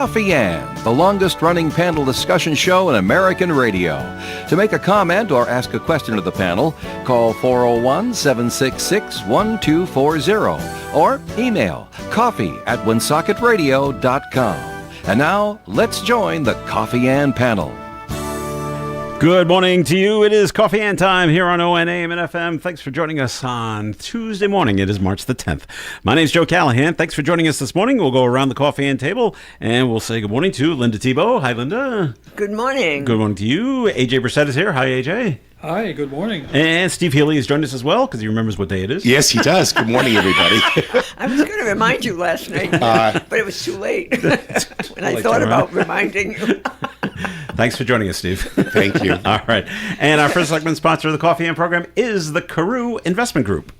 Coffee Ann, the longest-running panel discussion show in American radio. To make a comment or ask a question of the panel, call 401-766-1240 or email coffee@woonsockеtradio.com. And now, let's join the Coffee Ann panel. Good morning to you. It is Coffee Ann time here on WOON AM and FM. Thanks for joining us on Tuesday morning. It is March the 10th. My name is Joe Callahan. Thanks for joining us this morning. We'll go around the Coffee Ann table and we'll say good morning to Linda Tebow. Hi, Linda. Good morning. Good morning to you. AJ Brissett is here. Hi, AJ. Hi, good morning. And Steve Healy has joined us as well because he remembers what day it is. Yes, he does. Good morning, everybody. I was going to remind you last night, but it was too late when I thought about reminding you. Thanks for joining us, Steve. Thank you. All right. And our first segment sponsor of the Coffee Ann program is the Carew Investment Group.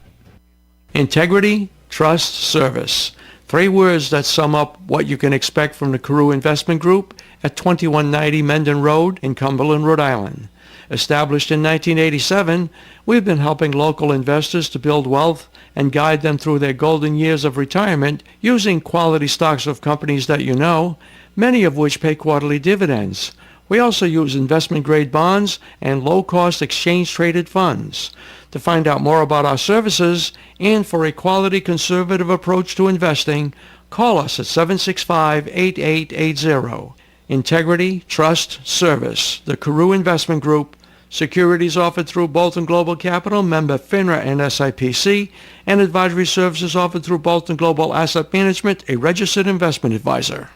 Integrity, trust, service. 3 words that sum up what you can expect from the Carew Investment Group at 2190 Mendon Road in Cumberland, Rhode Island. Established in 1987, we've been helping local investors to build wealth and guide them through their golden years of retirement using quality stocks of companies that you know, many of which pay quarterly dividends. We also use investment-grade bonds and low-cost exchange-traded funds. To find out more about our services and for a quality conservative approach to investing, call us at 765-8880. Integrity, trust, service. The Carew Investment Group. Securities offered through Bolton Global Capital, member FINRA and SIPC, and advisory services offered through Bolton Global Asset Management, a registered investment advisor.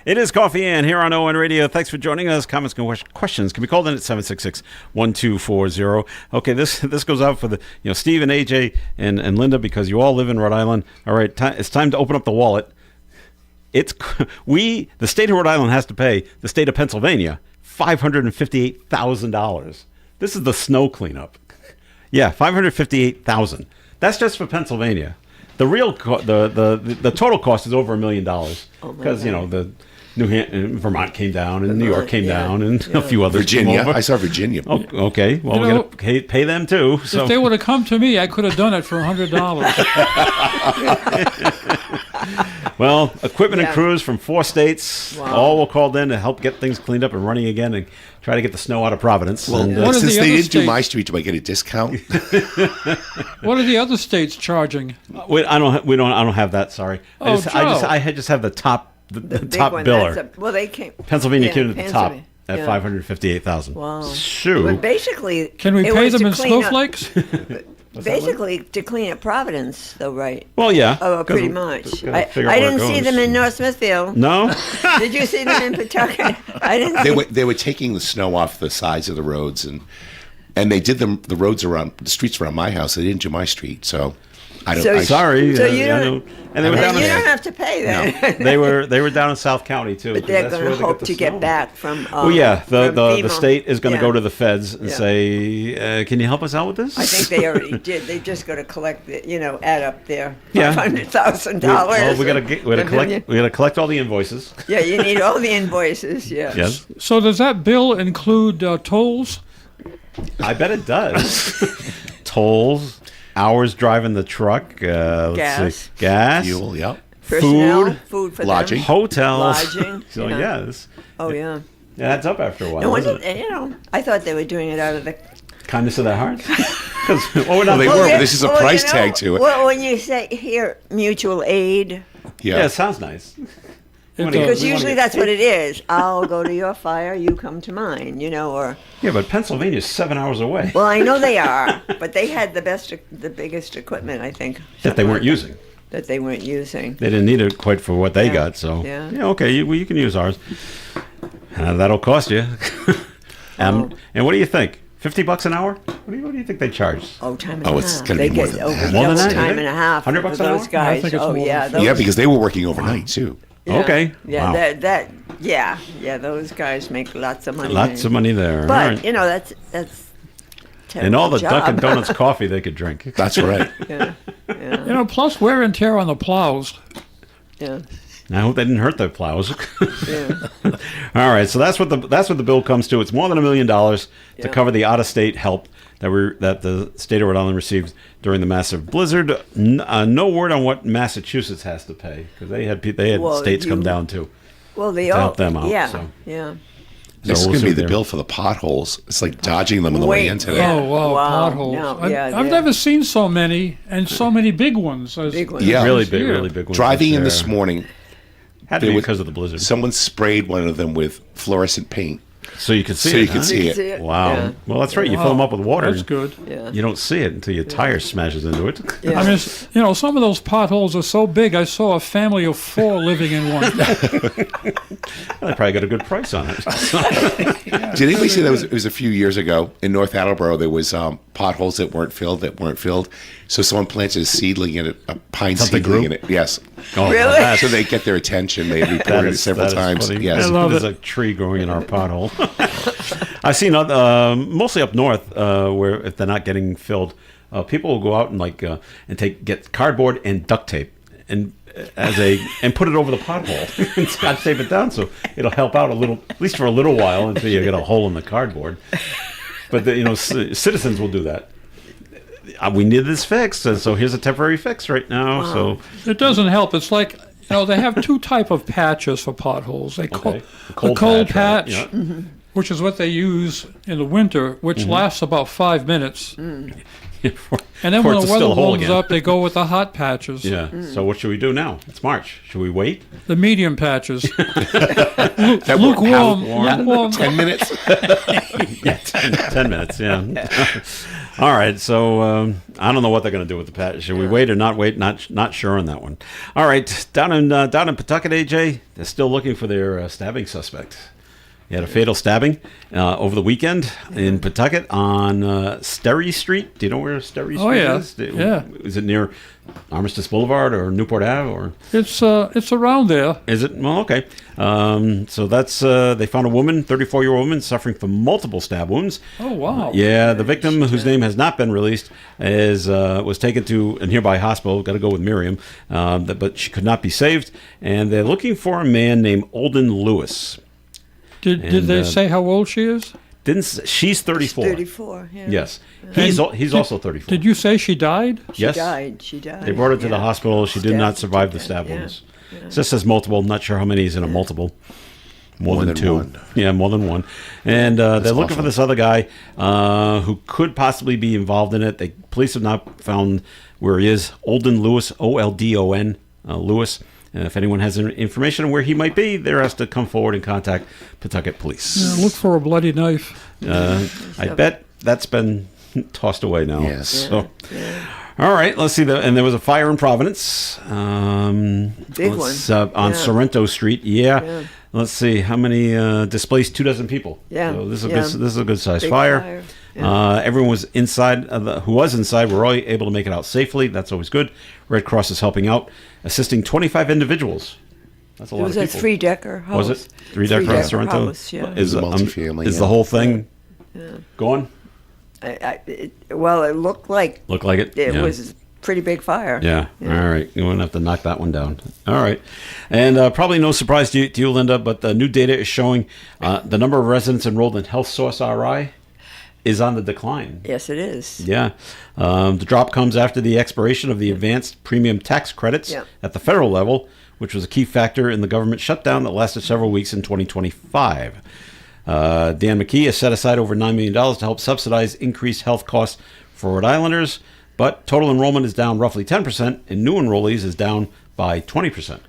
It is Coffee Ann here on ON Radio. Thanks for joining us. Comments and questions can be called in at 766-1240. Okay, this goes out for the Steve and AJ and Linda because you all live in Rhode Island. All right, it's time to open up the wallet. The state of Rhode Island has to pay the state of Pennsylvania $558,000. This is the snow cleanup. Yeah, $558,000. That's just for Pennsylvania. The real the total cost is over $1 million because the Vermont came down and New York came down and a few others. Virginia, came over. I saw Virginia. Oh, okay, well we're gonna pay them too. So. If they would have come to me, I could have done it for $100. Well, equipment and crews from 4 states all were called in to help get things cleaned up and running again and try to get the snow out of Providence. Well, and, since they didn't do my street, do I get a discount? What are the other states charging? I don't have that. Sorry. Oh, I just have the top. The top one, biller. they came. Pennsylvania came to the top at $558,000. Wow. Shoo. But basically, can we pay them in snowflakes? Basically, to clean up Providence, though, right? Well, yeah. Oh, pretty much. I figure out where didn't it see goes. them in North Smithfield. No. Did you see them in Pawtucket? I didn't. They were taking the snow off the sides of the roads and they did the roads around the streets around my house. They didn't do my street, so. Sorry. So you don't. And they were down you don't have to pay that. No. they were down in South County too. But they're going to hope to get back from. The state is going to go to the feds and say, "Can you help us out with this?" I think they already did. They just got to collect add up their We $500,000. got to collect all the invoices. Yeah, you need all the invoices. Yeah. Yes. So does that bill include tolls? I bet it does. Tolls. Hours driving the truck, gas, fuel, yep. Personnel, food for lodging, them. hotels. Lodging. So yes. Yeah. It adds up after a while. No wonder, I thought they were doing it out of the kindness of their hearts. But this is a price tag to it. Well, when you say here mutual aid, yeah, it sounds nice. Because usually that's what it is. I'll go to your fire, you come to mine, or... Yeah, but Pennsylvania's 7 hours away. Well, I know they are, but they had the biggest equipment, I think. That they weren't using. That they weren't using. They didn't need it quite for what they got, so... Yeah, okay, you can use ours. That'll cost you. And what do you think? $50 an hour? What do you think they charge? Oh, time and a half. It's going to be more than that. More than that? Time and a half. $100 for an those hour? guys. I think it's more. Yeah, because they were working overnight too. Yeah. Okay. Yeah, wow. Those guys make lots of money. Lots of money there. But, that's and all the job. Dunkin' Donuts coffee they could drink. That's right. Yeah. Plus wear and tear on the plows. Yeah. I hope they didn't hurt their plows. Yeah. All right, so that's what the bill comes to. It's more than $1 million to cover the out-of-state help that the state of Rhode Island received during the massive blizzard. No word on what Massachusetts has to pay because they had states come down too. Well, they to all help them out. Yeah, So. yeah. This is we'll going to see be what the they're- bill for the potholes. It's like dodging them on the way Wait, into yeah. it. Oh, wow, Wow, potholes. no, I've, yeah, I've yeah. never seen so many, and so many big ones. Big ones. Yeah. Really this big, year. really big ones. Driving in this this morning, Had to there be was- because of the blizzard. someone sprayed one of them with fluorescent paint. So you could see So it. you could huh? see You it. can see it. Wow. Yeah. Well, that's right. You fill them up with water. That's and good. Yeah. You don't see it until your tire smashes into it. Yeah. I mean, you know, some of those potholes are so big. I saw a family of 4 living in one. They probably got a good price on it. Did anybody see that? It was a few years ago in North Attleboro. There was potholes that weren't filled. So someone planted a seedling in it, a pine Something seedling grew? in it. Yes. Oh, Really? that's- So they get their attention. They that reported it is- several that is times. funny. Yes. I love There's it. a tree growing in our pothole. I've seen mostly up north where if they're not getting filled, people will go out and get cardboard and duct tape and put it over the pothole and scotch tape it down so it'll help out a little, at least for a little while until you get a hole in the cardboard. But citizens will do that. We need this fixed, and so here's a temporary fix right now. So It doesn't help. It's like, you know, they have 2 type of patches for potholes. They call Okay. the cold patch, patch, right? Yeah. which is what they use in the winter, which lasts about 5 minutes. And then For when it the to weather still a hole warms again. up, they go with the hot patches. Yeah. So what should we do now? It's March. Should we wait? The medium patches. That were Lukewarm. half Lukewarm. 10 minutes. Yeah, 10 minutes. Yeah. All right. So I don't know what they're going to do with the patch. Should we wait or not wait? Not sure on that one. All right. Down in Pawtucket, AJ, they're still looking for their stabbing suspect. He had a fatal stabbing over the weekend in Pawtucket on Sterry Street. Do you know where Sterry Street Oh, yeah. is? Yeah. Is it near Armistice Boulevard or Newport Ave or? It's around there. Is it? Well, okay. So that's they found a woman, 34-year-old woman, suffering from multiple stab wounds. Oh, wow. Yeah, the victim, whose name has not been released, was taken to a nearby hospital. Got to go with Miriam, but she could not be saved. And they're looking for a man named Olden Lewis. Did they say how old she is? She's 34? 34, yeah. Yes, he's also 34. Did you say she died? Yes. She died. They brought her to the yeah. hospital. She did not survive the stab Yeah. wounds. It just says multiple. Not sure how many is in a multiple. More than 2. one. Yeah, more than 1. And they're looking awful. for this other guy who could possibly be involved in it. Police have not found where he is. Olden Lewis, Oldon Lewis. If anyone has any information on where he might be, they're asked to come forward and contact Pawtucket Police. Yeah, look for a bloody knife. I bet that's been tossed away now. Yes. So, all right, let's see. And there was a fire in Providence. Big one. On Yeah. Sorrento Street. Yeah. Yeah. Let's see how many displaced 24 dozen people. Yeah, So this is a yeah. this is a good sized Big fire. fire. Yeah. Everyone was inside. Who was inside were all able to make it out safely. That's always good. Red Cross is helping out, assisting 25 individuals. That's a It lot was of a people. 3-decker house. Was it 3-decker on Sorrento? house, yeah. Is It was a multifamily, Is yeah. the whole thing gone? Well, it looked like Look like it. it Yeah. was a pretty big fire. Yeah. All right. You won't have to knock that one down. All right. And probably no surprise to you, Linda, but the new data is showing the number of residents enrolled in Health Source RI is on the decline. Yes, it is. Yeah. The drop comes after the expiration of the advanced premium tax credits Yeah. at the federal level, which was a key factor in the government shutdown that lasted several weeks in 2025. Dan McKee has set aside over $9 million to help subsidize increased health costs for Rhode Islanders, but total enrollment is down roughly 10%, and new enrollees is down by 20%.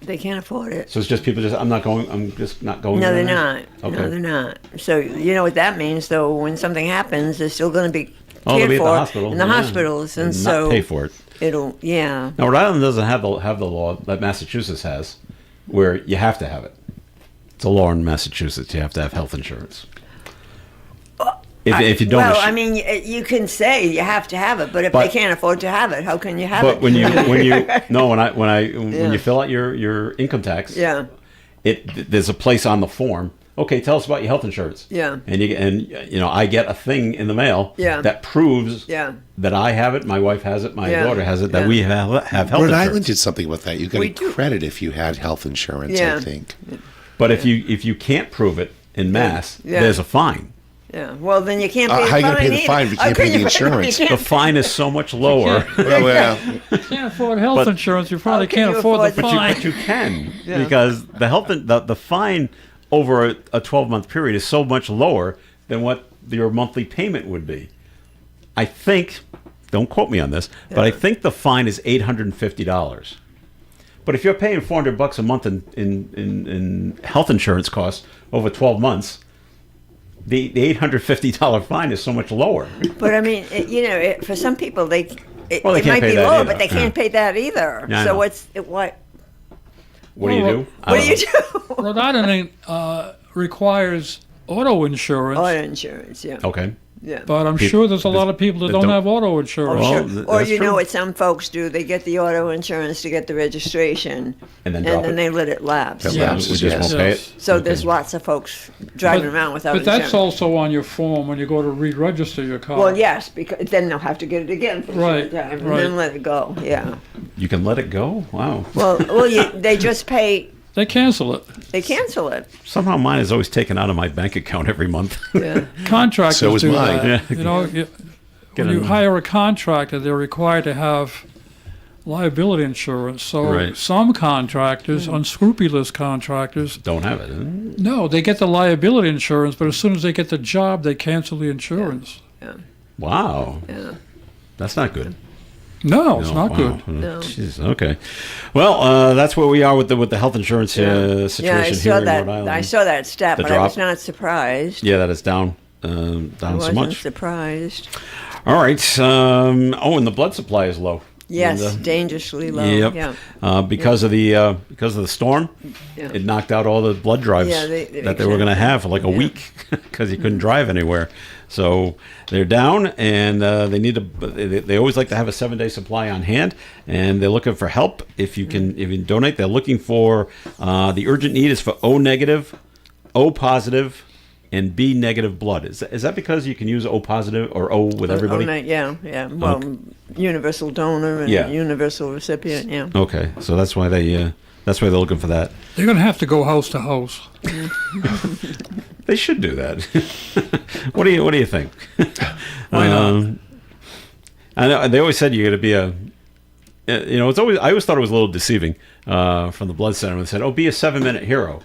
They can't afford it. So it's just people I'm just not going. No, there they're now? not. Okay. No, they're not. So you know what that means, though. When something happens, they're still going to be Oh, they'll cared be at the for hospital. in the yeah. hospitals, and not so pay for it. it'll. Yeah. Now, Rhode Island doesn't have the law that Massachusetts has, where you have to have it. It's a law in Massachusetts. You have to have health insurance. If you don't, Well, I mean, you can say you have to have it, but if But- they can't afford to have it, how can you have but it? when Yeah. you fill out your income tax, Yeah. there's a place on the form. Okay, tell us about your health insurance. Yeah. And I get a thing in the mail Yeah. that proves Yeah. that I have it, my wife has it, my Yeah. daughter has it, that Yeah. we have health Rhode insurance. Island did something with that. You got We a do. credit if you had health insurance, Yeah. I think. But if you can't prove it in mass, Yeah. there's a fine. Yeah. Well, then you can't pay the How fine. you going to pay the fine if you can't pay the insurance? The fine is so much lower. Well, You can't afford health But- insurance. You probably How can can't you afford the afford- fine. But you can, because the fine over a 12-month period is so much lower than what your monthly payment would be. I think, don't quote me on this, but I think the fine is $850. But if you're paying $400 a month in health insurance costs over 12 months, the $850 fine is so much lower. But I mean, for some people, it can't might pay be that lower, either. but they can't pay that either. Yeah, I So know. what? What do you do? What do you do? Rhode Island requires auto insurance, Auto insurance, yeah. Okay. Yeah. but I'm sure there's a lot of people that don't have auto insurance. Well, Sure. Or that's you know true. what some folks do? They get the auto insurance to get the registration, And then drop it. they let it lapse. That Yeah, lapses, we just yes. won't pay it. So there's lots of folks driving around without But insurance. that's also on your form when you go to re-register your car. Well, yes, because then they'll have to get it again for Right, some time, and right. then let it go. Yeah. You can let it go? Wow. Well, they just pay. They cancel it. They cancel it. Somehow mine is always taken out of my bank account every month. Yeah. Contractors So is do mine. that. Yeah. You know, when you hire a contractor, they're required to have liability insurance. So Right. some contractors, unscrupulous contractors, Don't have it. Huh? no, they get the liability insurance, but as soon as they get the job, they cancel the insurance. Wow. Yeah. That's not good. No, it's No, not wow. good. No. Jeez, okay. Well, that's where we are with the health insurance situation Yeah, I here saw in that. Rhode Island. I saw that stat, The but I was drop. not surprised. Yeah, that is down I so wasn't much. surprised. All right. And the blood supply is low. Yes, Linda. dangerously low. Yep. Yeah. Because of the storm, Yeah. it knocked out all the blood drives Yeah, that they were going to have for like a week because you couldn't drive anywhere. So they're down, and they need to. They always like to have a 7-day supply on hand, and they're looking for help. If you can donate, they're looking for the urgent need is for O negative, O positive, and B negative blood. Is that because you can use O positive or O with everybody? Yeah. Well, universal donor and Yeah. universal recipient. Yeah. Okay, so that's why they're looking for that. They're going to have to go house to house. They should do that. What do you think? Why not? I know they always said you got to be it's always I always thought it was a little deceiving from the blood center when they said, "Oh, be a 7-minute hero."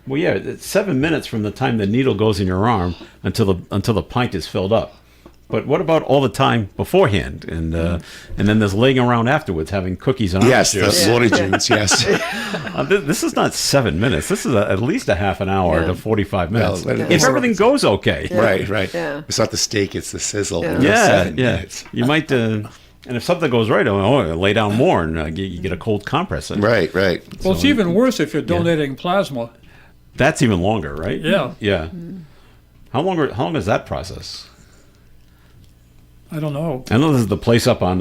Well, yeah, it's 7 minutes from the time the needle goes in your arm until the pint is filled up. But what about all the time beforehand, and then there's laying around afterwards having cookies and Yes, orange juice? the Looney Tunes, yes. This is not 7 minutes. This is at least a half an hour Yeah. to 45 minutes. Well, if everything goes okay. Right. Yeah. It's not the steak, it's the sizzle. Yeah. Yeah, 7 yeah. minutes. You might, and if something goes right, lay down more and you get a cold compress. Right. Well, it's even worse if you're donating plasma. That's even longer, right? Yeah. Yeah. How long is that process? I don't know. I know this is the place up on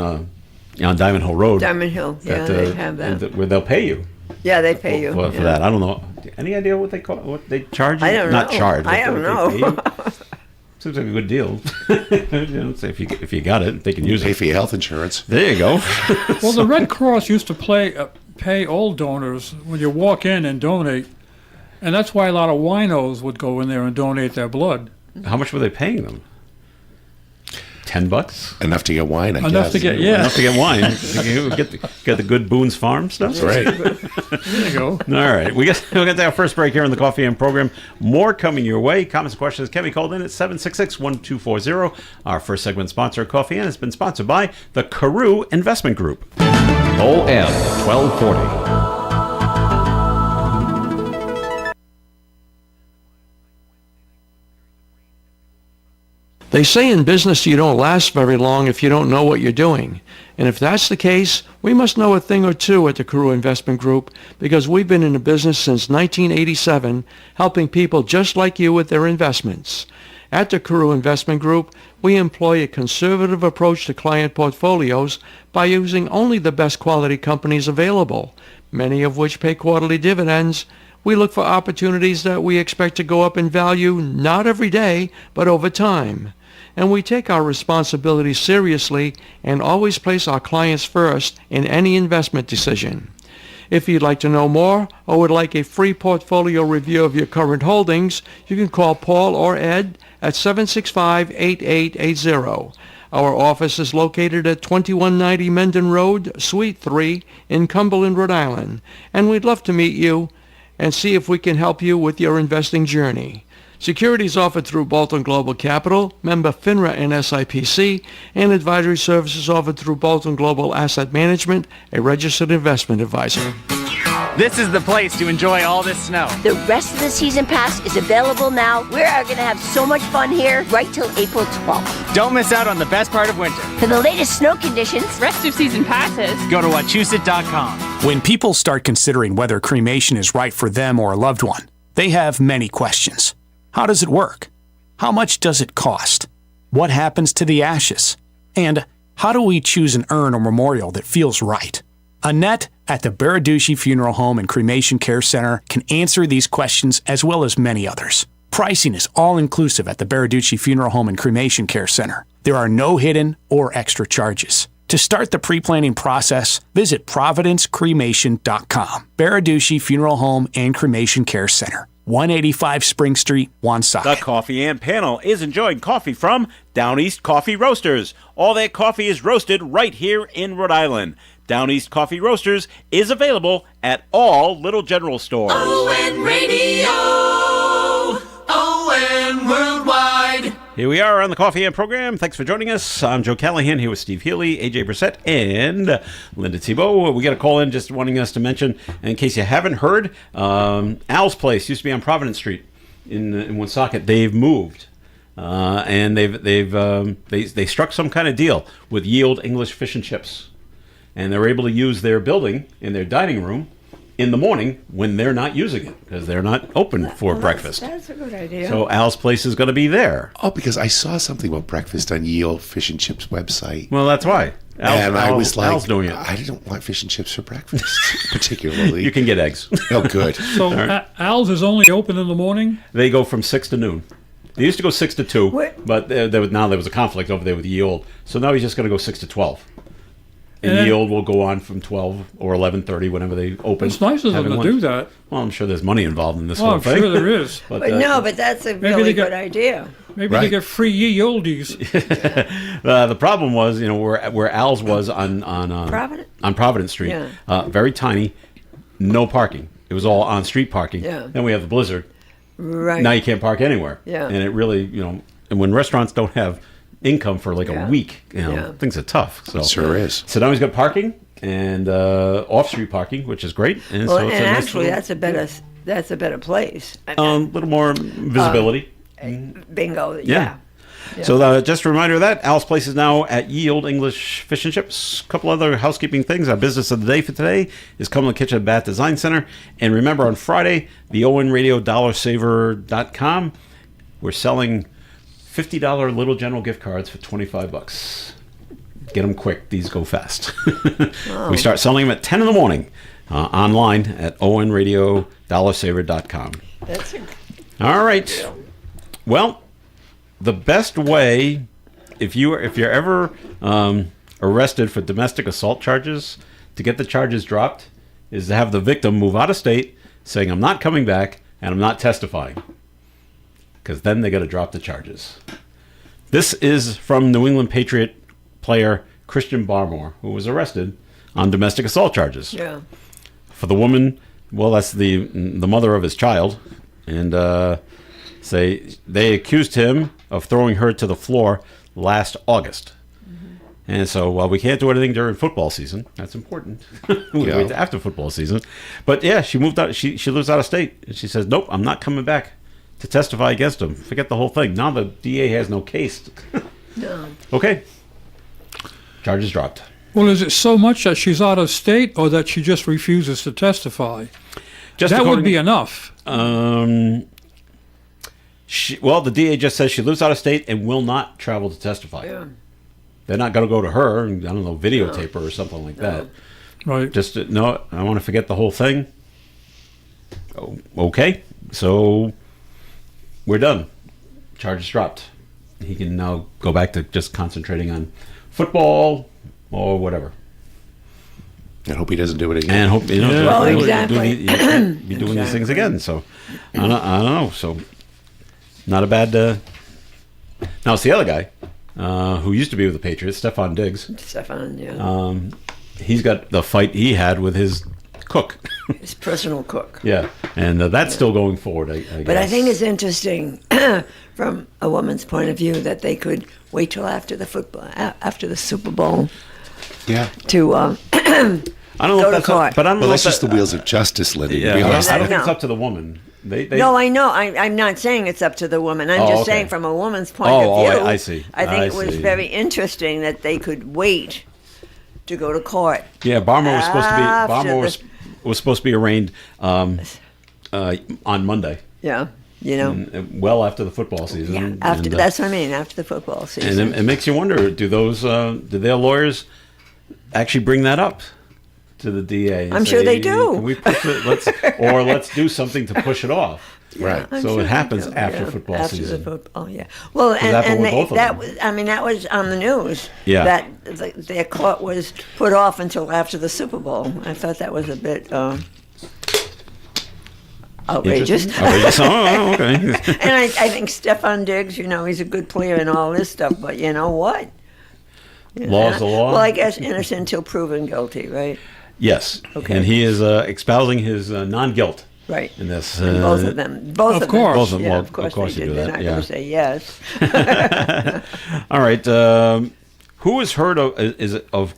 Diamond Hill Road. Diamond Hill. Yeah, they have that. Where they'll pay you Yeah, they pay you for yeah. that. I don't know. Any idea what they charge you? I don't Not know. charge. I but don't what they know. pay you. Seems like a good deal. So if you got it, they can use Pay it. for your health insurance. There you go. Well, the Red Cross used to pay all donors when you walk in and donate, and that's why a lot of winos would go in there and donate their blood. How much were they paying them? $10? Enough to get wine, I guess. Enough to get, yeah. Enough to get wine. You get the good Boone's Farm stuff. That's right. There you go. All right, we're going to take our first break here on the Coffee and program. More coming your way. Comments and questions can be called in at 766-1240. Our first segment sponsor, Coffee and has been sponsored by the Carew Investment Group. OM 1240. They say in business you don't last very long if you don't know what you're doing. And if that's the case, we must know a thing or two at the Carew Investment Group because we've been in the business since 1987, helping people just like you with their investments. At the Carew Investment Group, we employ a conservative approach to client portfolios by using only the best quality companies available, many of which pay quarterly dividends. We look for opportunities that we expect to go up in value not every day, but over time. And we take our responsibilities seriously and always place our clients first in any investment decision. If you'd like to know more or would like a free portfolio review of your current holdings, you can call Paul or Ed at 765-8880. Our office is located at 2190 Mendon Road, Suite 3 in Cumberland, Rhode Island, and we'd love to meet you and see if we can help you with your investing journey. Securities offered through Bolton Global Capital, member FINRA and SIPC, and advisory services offered through Bolton Global Asset Management, a registered investment advisor. This is the place to enjoy all this snow. The rest of the season pass is available now. We are going to have so much fun here right till April 12th. Don't miss out on the best part of winter. For the latest snow conditions, Rest of season passes. Go to Wachusett.com. When people start considering whether cremation is right for them or a loved one, they have many questions. How does it work? How much does it cost? What happens to the ashes? And how do we choose an urn or memorial that feels right? Annette at the Baraducci Funeral Home and Cremation Care Center can answer these questions as well as many others. Pricing is all-inclusive at the Baraducci Funeral Home and Cremation Care Center. There are no hidden or extra charges. To start the pre-planning process, visit providencecremation.com. Baraducci Funeral Home and Cremation Care Center, 185 Spring Street, Woonsocket. The Coffee and Panel is enjoying coffee from Down East Coffee Roasters. All their coffee is roasted right here in Rhode Island. Down East Coffee Roasters is available at all Little General stores. ON Radio, ON Worldwide. Here we are on the Coffee and program. Thanks for joining us. I'm Joe Callahan here with Steve Healy, AJ Brissett, and Linda Thibault. We got a call in just wanting us to mention, in case you haven't heard, Al's Place used to be on Providence Street in Woonsocket. They've moved. And they struck some kind of deal with Yield English Fish and Chips. And they're able to use their building in their dining room in the morning when they're not using it because they're not open for breakfast. That's a good idea. So Al's Place is going to be there. Oh, because I saw something about breakfast on Yield Fish and Chips website. Well, that's why. I was like, Al's doing it. I didn't want fish and chips for breakfast, particularly. You can get eggs. Oh, good. So Al's is only open in the morning? They go from 6 to noon. They used to go 6 to 2, What? but there was a conflict over there with Yield. So now he's just going to go 6 to 12. And And- Yield will go on from 12 or 11:30 whenever they open. It's nice of them having to lunch. do that. Well, I'm sure there's money involved in this Oh, whole I'm thing. sure there is. But no, but that's a Maybe really they good got- idea. Maybe Right. they get free ye oldies. The problem was, where Al's was on Providence? on Providence Street, Yeah. very tiny, no parking. It was all on street parking. Yeah. Then we have the blizzard. Right. Now you can't park anywhere. Yeah. And it really, and when restaurants don't have income for like Yeah. a week, Yeah. things are tough. So It sure is. So now he's got parking and off-street parking, which is great. And Well, so it's and a nice actually, little, that's a better place. little more visibility. Bingo. Yeah. So just a reminder of that. Al's Place is now at Yield English Fish and Chips. A couple other housekeeping things. Our business of the day for today is Cumberland Kitchen and Bath Design Center. And remember, on Friday, the ON Radio DollarSaver.com, we're selling $50 Little General gift cards for $25. Get them quick. These go fast. We start selling them at 10 in the morning online at onradiodollarsaver.com. That's a All right. Well, the best way, if you're ever arrested for domestic assault charges, to get the charges dropped, is to have the victim move out of state, saying, "I'm not coming back and I'm not testifying," because then they got to drop the charges. This is from New England Patriot player Christian Barmore, who was arrested on domestic assault charges. Yeah. For the woman, well, that's the mother of his child, and they accused him of throwing her to the floor last August. And so, while we can't do anything during football season, that's important. We wait till after football season. But yeah, she moved out. She lives out of state, and she says, "Nope, I'm not coming back to testify against him. Forget the whole thing. Now the DA has no case." No. Okay. Charges dropped. Well, is it so much that she's out of state or that she just refuses to testify? Just That would according- be enough. the DA just says she lives out of state and will not travel to testify. Yeah. They're not going to go to her and, videotape her or something like that. Right. Just, no, I want to forget the whole thing. Oh, okay. So we're done. Charges dropped. He can now go back to just concentrating on football or whatever. I hope he doesn't do it again. And hope Well, exactly. be doing these things again. So I don't know. So not a bad. Now it's the other guy who used to be with the Patriots, Stephon Diggs. Stefan, yeah. He's got the fight he had with his cook. His personal cook. Yeah, and that's still going forward. I guess. But I think it's interesting from a woman's point of view that they could wait till after the Super Bowl. Yeah. To I don't know go if that's to court. but I don't know. Well, if that's just the wheels of justice, Liddy. Yeah, to be honest. I don't think it's No. up to the woman. They No, I know. I'm not saying it's up to the woman. I'm just okay. saying from a woman's point Oh, of view. I see. I think I it was see. very interesting that they could wait to go to court. Yeah, Barmer was supposed to be. After Barmer was supposed to be arraigned on Monday. Yeah, you know. Well after the football season. Yeah, after And, that's what I mean. After the football season. and it makes you wonder: do their lawyers actually bring that up to the DA? and I'm sure say, they do. Can we push it? Let's do something to push it off. Right. I'm So sure it they happens do, after football after season. the football, yeah. Well, it happened with both of that them. was, I mean, that was on the news. Yeah. That their court was put off until after the Super Bowl. I thought that was a bit outrageous. Outrageous. Oh, okay. And I think Stephon Diggs, he's a good player and all this stuff, but you know what? Law's the law. Well, I guess innocent until proven guilty, right? Yes. Okay. And he is espousing his non-guilt. Right. In this, And both of them. Both of course. them. Both of them. Yeah, Well, of course, of course they you did. do They're that, not yeah. going to say yes. All right. Who has heard of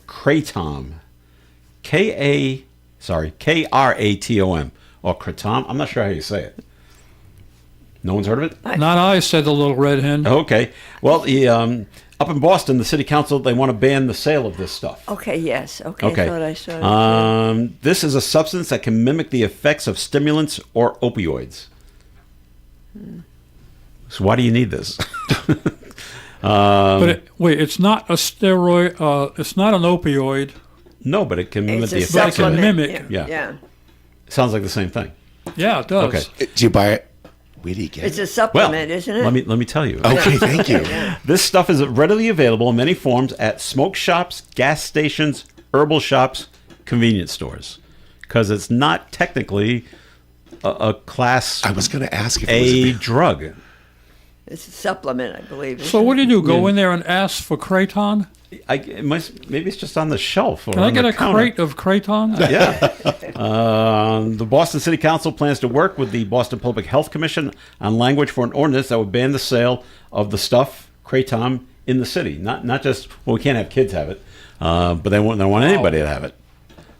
Kratom? Kratom or Kratom? I'm not sure how you say it. No one's heard of it? Not I, said the little red hen. Okay. Well, up in Boston, the city council, they want to ban the sale of this stuff. Okay, yes. Okay, Okay. I thought I saw it. This is a substance that can mimic the effects of stimulants or opioids. So why do you need this? But wait, it's not a steroid. It's not an opioid. No, but it can mimic It's the a effects of supplement. it. Mimic. Yeah. Sounds like the same thing. Yeah, it does. Okay. Do you buy it? Where do you get It's it? a supplement, isn't it? Let me tell you. Okay, thank you. This stuff is readily available in many forms at smoke shops, gas stations, herbal shops, convenience stores. Because it's not technically a class I was going to ask if A it was drug. It's a supplement, I believe. So what do you do? Go in there and ask for Kratom? Maybe it's just on the shelf. Or Can I on get the a counter. crate of Kratom? Yeah. The Boston City Council plans to work with the Boston Public Health Commission on language for an ordinance that would ban the sale of the stuff, Kratom, in the city. Not just, well, we can't have kids have it, but they want anybody to have it.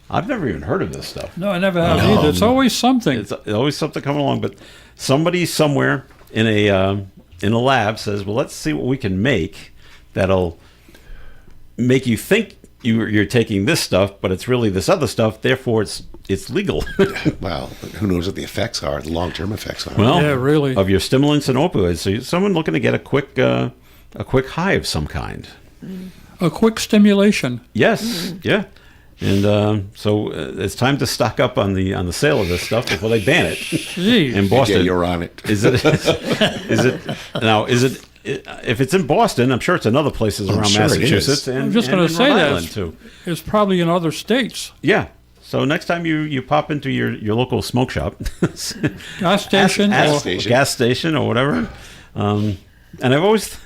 I've never even heard of this stuff. No, I never have either. It's always something. It's always something coming along, but somebody somewhere in a lab says, well, let's see what we can make that'll make you think you're taking this stuff, but it's really this other stuff. Therefore, it's legal. well, who knows what the effects are, the long-term effects are. Well, Yeah, really. of your stimulants and opioids. So someone looking to get a quick high of some kind. A quick stimulation. Yes, yeah. And so it's time to stock up on the sale of this stuff before they ban it Gee. in Boston. Yeah, you're on it. Is it? Is it? If it's in Boston, I'm sure it's in other places around sure it Massachusetts. is. And, I'm just and going to in say Rhode that Island, too. it's probably in other states. Yeah. So next time you pop into your local smoke shop, Gas station. gas station or whatever, and I've always,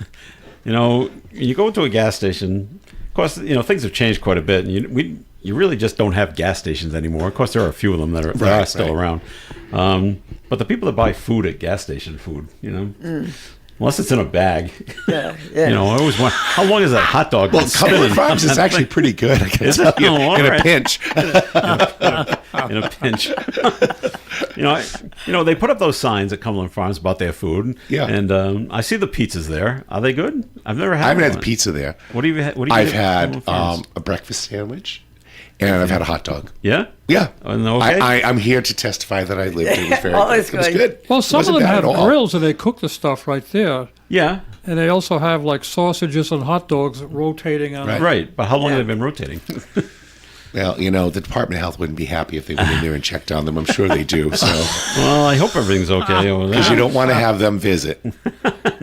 you go to a gas station. Of course, things have changed quite a bit, and you really just don't have gas stations anymore. Of course, there are a few of them that are still around. But the people that buy food at gas station food, unless it's in a bag, Yeah. I always wonder, how long is that hot dog? Well, been Cumberland spinning Farms on is that actually thing? pretty good. I can Is tell it? you, Oh, all in a right. pinch. In a pinch. They put up those signs at Cumberland Farms about their food. Yeah. And I see the pizzas there. Are they good? I've never had I haven't had one. the pizza there. What do you had? I've get at had Cumberland Farms? a breakfast sandwich, and I've had a hot dog. Yeah? Yeah. Okay. I'm here to testify that I lived. It was very Oh, good. it's It was good. good. Well, It some of wasn't them bad have at all. grills and they cook the stuff right there. Yeah. And they also have like sausages and hot dogs rotating on it. Right. But how long have they been rotating? Well, the Department of Health wouldn't be happy if they went in there and checked on them. I'm sure they do. So, Well, I hope everything's okay over there. because you don't want to have them visit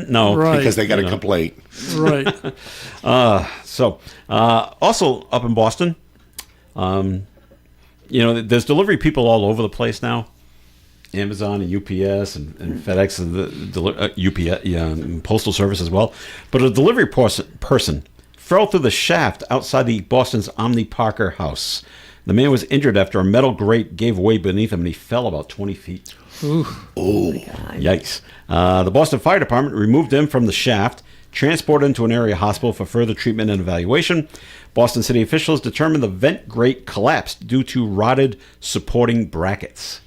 No. Right. because they got a complaint. Right. So, also up in Boston, there's delivery people all over the place now. Amazon and UPS and FedEx and the UPS, and Postal Service as well. But a delivery person fell through the shaft outside the Boston's Omni Parker house. The man was injured after a metal grate gave way beneath him and he fell about 20 feet. Ooh. Oh, yikes. The Boston Fire Department removed him from the shaft, transported him to an area hospital for further treatment and evaluation. Boston City officials determined the vent grate collapsed due to rotted supporting brackets.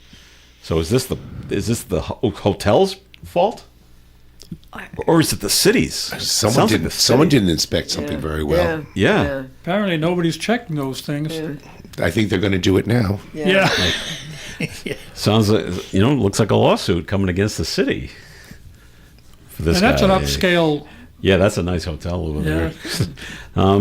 So is this the hotel's fault, or is it the city's? Someone didn't inspect something very well. Yeah. Apparently, nobody's checking those things. Yeah. I think they're going to do it now. Yeah. Sounds like, looks like a lawsuit coming against the city for this And that's guy. an upscale. Yeah, that's a nice hotel over there.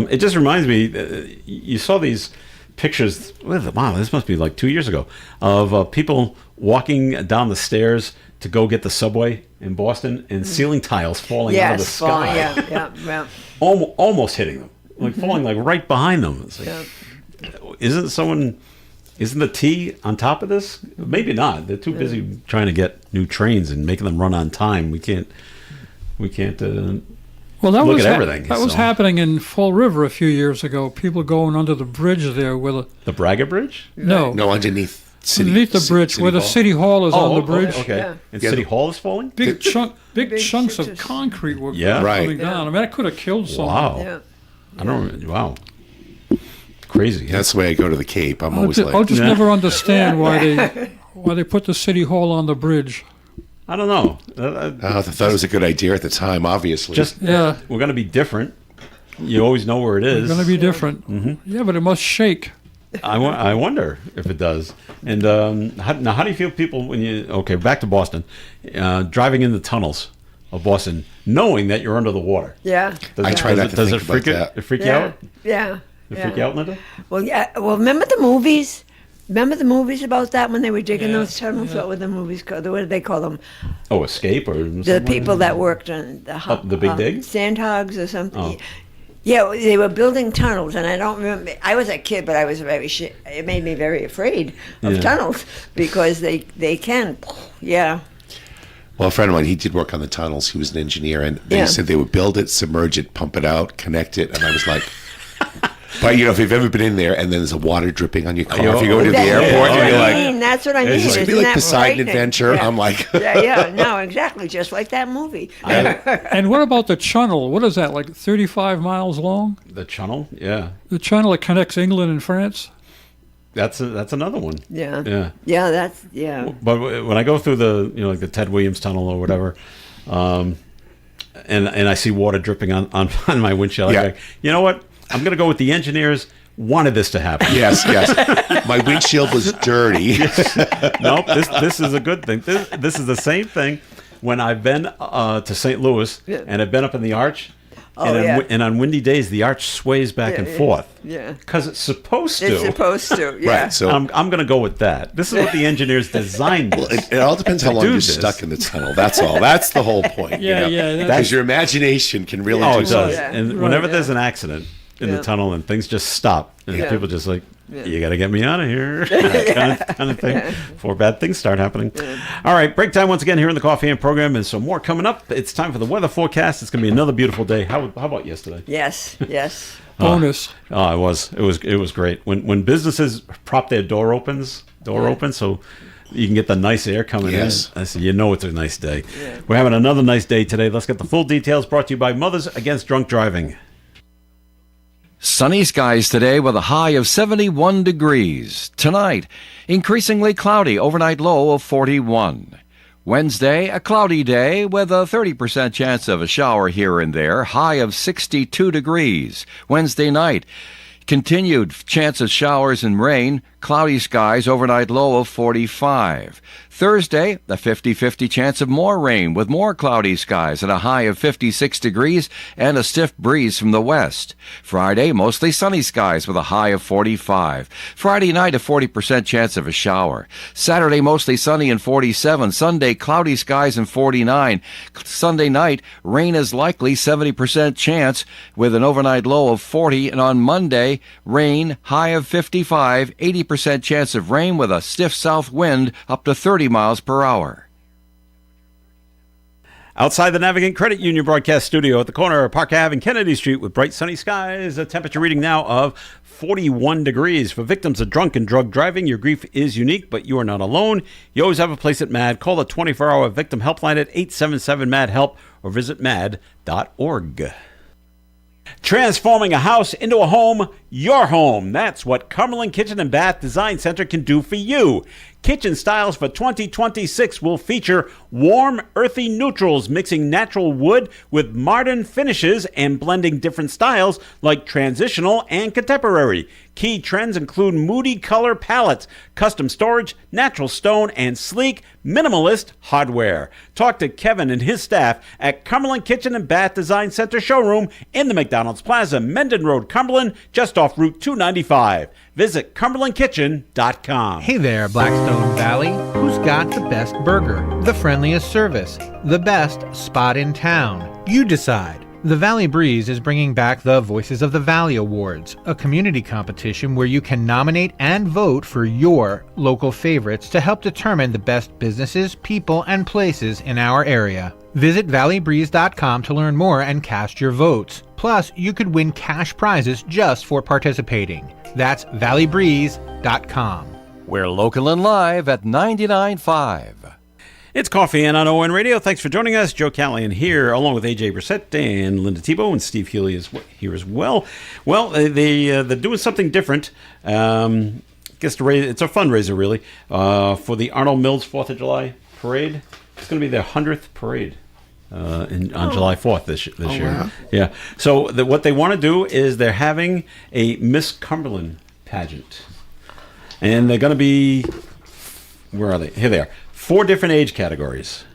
It just reminds me, you saw these pictures, wow, this must be like 2 years ago, of people walking down the stairs to go get the subway in Boston and ceiling tiles falling out of the sky. Yeah. Almost hitting them, like falling like right behind them. It's like, isn't the T on top of this? Maybe not. They're too busy trying to get new trains and making them run on time. We can't Well, that look was at everything. That was happening in Fall River a few years ago. People going under the bridge there with the Braga Bridge. No, underneath the bridge where the city hall is on the bridge. Okay. Yeah. And City Hall is falling. Big chunks of concrete were Yeah. coming down. I mean, that could have killed someone. Wow. Yeah. I don't. Wow. Crazy. That's the way I go to the Cape. I'm always I'll like, just never understand why they put the city hall on the bridge. I don't know. I thought it was a good idea at the time, obviously. Yeah. We're going to be different. You always know where it is. It's going to be different. Mm-hmm. Yeah, but it must shake. I wonder if it does. And how do you feel people when back to Boston, driving in the tunnels of Boston, knowing that you're under the water? Yeah. I try not to think about that. It freak you out? Yeah. It freak you out, Linda? Well, yeah. Well, remember the movies? Remember the movies about that when they were digging those tunnels? What were the movies called? What did they call them? Oh, Escape or The people that worked on the Big Dig? Sandhogs or something. Oh. Yeah, they were building tunnels, and I don't remember. I was a kid, but I was it made me very afraid of tunnels because they can. Yeah. Well, a friend of mine, he did work on the tunnels. He was an engineer, and they said they would build it, submerge it, pump it out, connect it, and I was like. But if you've ever been in there and then there's a water dripping on your car, if you go to the airport and you're like, that's what I mean. It's be like Poseidon Adventure. Yeah. I'm like, no, exactly, just like that movie. And what about the channel? What is that, like 35 miles long? The channel, yeah. The channel that connects England and France. That's another one. Yeah. But when I go through the like the Ted Williams Tunnel or whatever, and I see water dripping on my windshield, I'm like, you know what? I'm going to go with the engineers wanted this to happen. Yes. My windshield was dirty. Nope, this is a good thing. This is the same thing when I've been to St. Louis and I've been up in the arch. And on windy days, the arch sways back and forth. Yeah. Because it's supposed to. It's supposed to, yeah. Right, so I'm going to go with that. This is what the engineers designed this. Well, it all depends how long you're stuck in the tunnel. That's all. That's the whole point. Because your imagination can really do it does. something. Yeah. And whenever there's an accident in the tunnel and things just stop, and people just like, you got to get me out of here, kind of thing, before bad things start happening. All right, break time once again here in the Coffee and program, and some more coming up. It's time for the weather forecast. It's going to be another beautiful day. How about yesterday? Yes. Bonus. It was great. When businesses prop their door open, so you can get the nice air coming in. I said, it's a nice day. Yeah. We're having another nice day today. Let's get the full details brought to you by Mothers Against Drunk Driving. Sunny skies today with a high of 71 degrees. Tonight, increasingly cloudy, overnight low of 41. Wednesday, a cloudy day with a 30% chance of a shower here and there, high of 62 degrees. Wednesday night, continued chance of showers and rain, cloudy skies, overnight low of 45. Thursday, a 50-50 chance of more rain with more cloudy skies and a high of 56 degrees and a stiff breeze from the west. Friday, mostly sunny skies with a high of 45. Friday night, a 40% chance of a shower. Saturday, mostly sunny and 47. Sunday, cloudy skies and 49. Sunday night, rain is likely, 70% chance with an overnight low of 40. And on Monday, Friday, rain, high of 55, 80% chance of rain with a stiff south wind up to 30 miles per hour. Outside the Navigant Credit Union broadcast studio at the corner of Park Ave and Kennedy Street with bright sunny skies, a temperature reading now of 41 degrees. For victims of drunk and drug driving, your grief is unique, but you are not alone. You always have a place at MAD. Call the 24-hour victim helpline at 877-MAD-HELP or visit mad.org. Transforming a house into a home, your home. That's what Cumberland Kitchen and Bath Design Center can do for you. Kitchen styles for 2026 will feature warm, earthy neutrals, mixing natural wood with modern finishes and blending different styles like transitional and contemporary. Key trends include moody color palettes, custom storage, natural stone, and sleek, minimalist hardware. Talk to Kevin and his staff at Cumberland Kitchen and Bath Design Center showroom in the McDonald's Plaza, Mendon Road, Cumberland, just off Route 295. Visit CumberlandKitchen.com. Hey there, Blackstone Valley. Who's got the best burger, the friendliest service, the best spot in town? You decide. The Valley Breeze is bringing back the Voices of the Valley Awards, a community competition where you can nominate and vote for your local favorites to help determine the best businesses, people, and places in our area. Visit valleybreeze.com to learn more and cast your votes. Plus, you could win cash prizes just for participating. That's valleybreeze.com. We're local and live at 99.5. It's Coffee and on ON Radio. Thanks for joining us. Joe Callahan here, along with AJ Brissett and Linda Tebow, and Steve Healy is here as well. Well, they're doing something different. It's a fundraiser, really, for the Arnold Mills 4th of July parade. It's going to be their 100th parade on July 4th this year. Wow. Yeah. So what they want to do is they're having a Miss Cumberland pageant. And they're going to be, where are they? Here they are. 4 different age categories.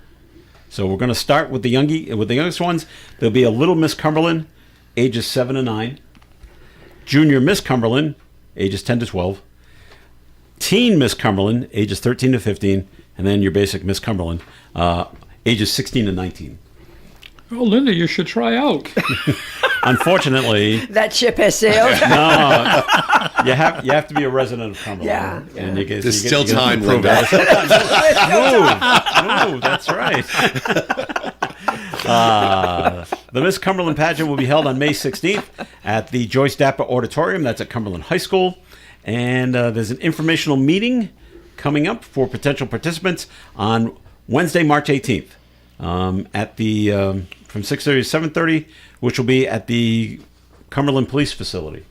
So we're going to start with the youngest ones. There'll be a Little Miss Cumberland, ages 7 to 9. Junior Miss Cumberland, ages 10 to 12. Teen Miss Cumberland, ages 13 to 15. And then your basic Miss Cumberland, ages 16 to 19. Oh, Linda, you should try out. Unfortunately, That ship has sailed. no, you have to be a resident of Cumberland. Yeah. And There's still time, prove Linda. Move, that's right. The Miss Cumberland pageant will be held on May 16th at the Joyce Dapper Auditorium. That's at Cumberland High School. And there's an informational meeting coming up for potential participants on Wednesday, March 18th. At the from 6:30 to 7:30, which will be at the Cumberland Police Facility.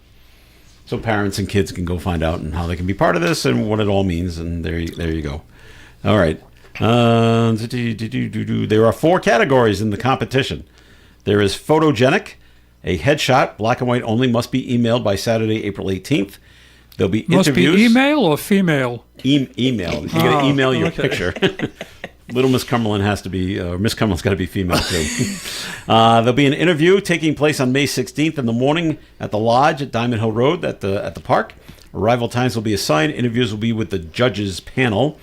So parents and kids can go find out and how they can be part of this and what it all means. And there you go. All right. There are 4 categories in the competition. There is photogenic, a headshot, black and white only, must be emailed by Saturday, April 18th. There'll be Must interviews. be email or female? Email. You're going to email your okay. picture. Little Miss Cumberland has to be, Miss Cumberland's got to be female too. There'll be an interview taking place on May 16th in the morning at the Lodge at Diamond Hill Road at the park. Arrival times will be assigned. Interviews will be with the judges panel.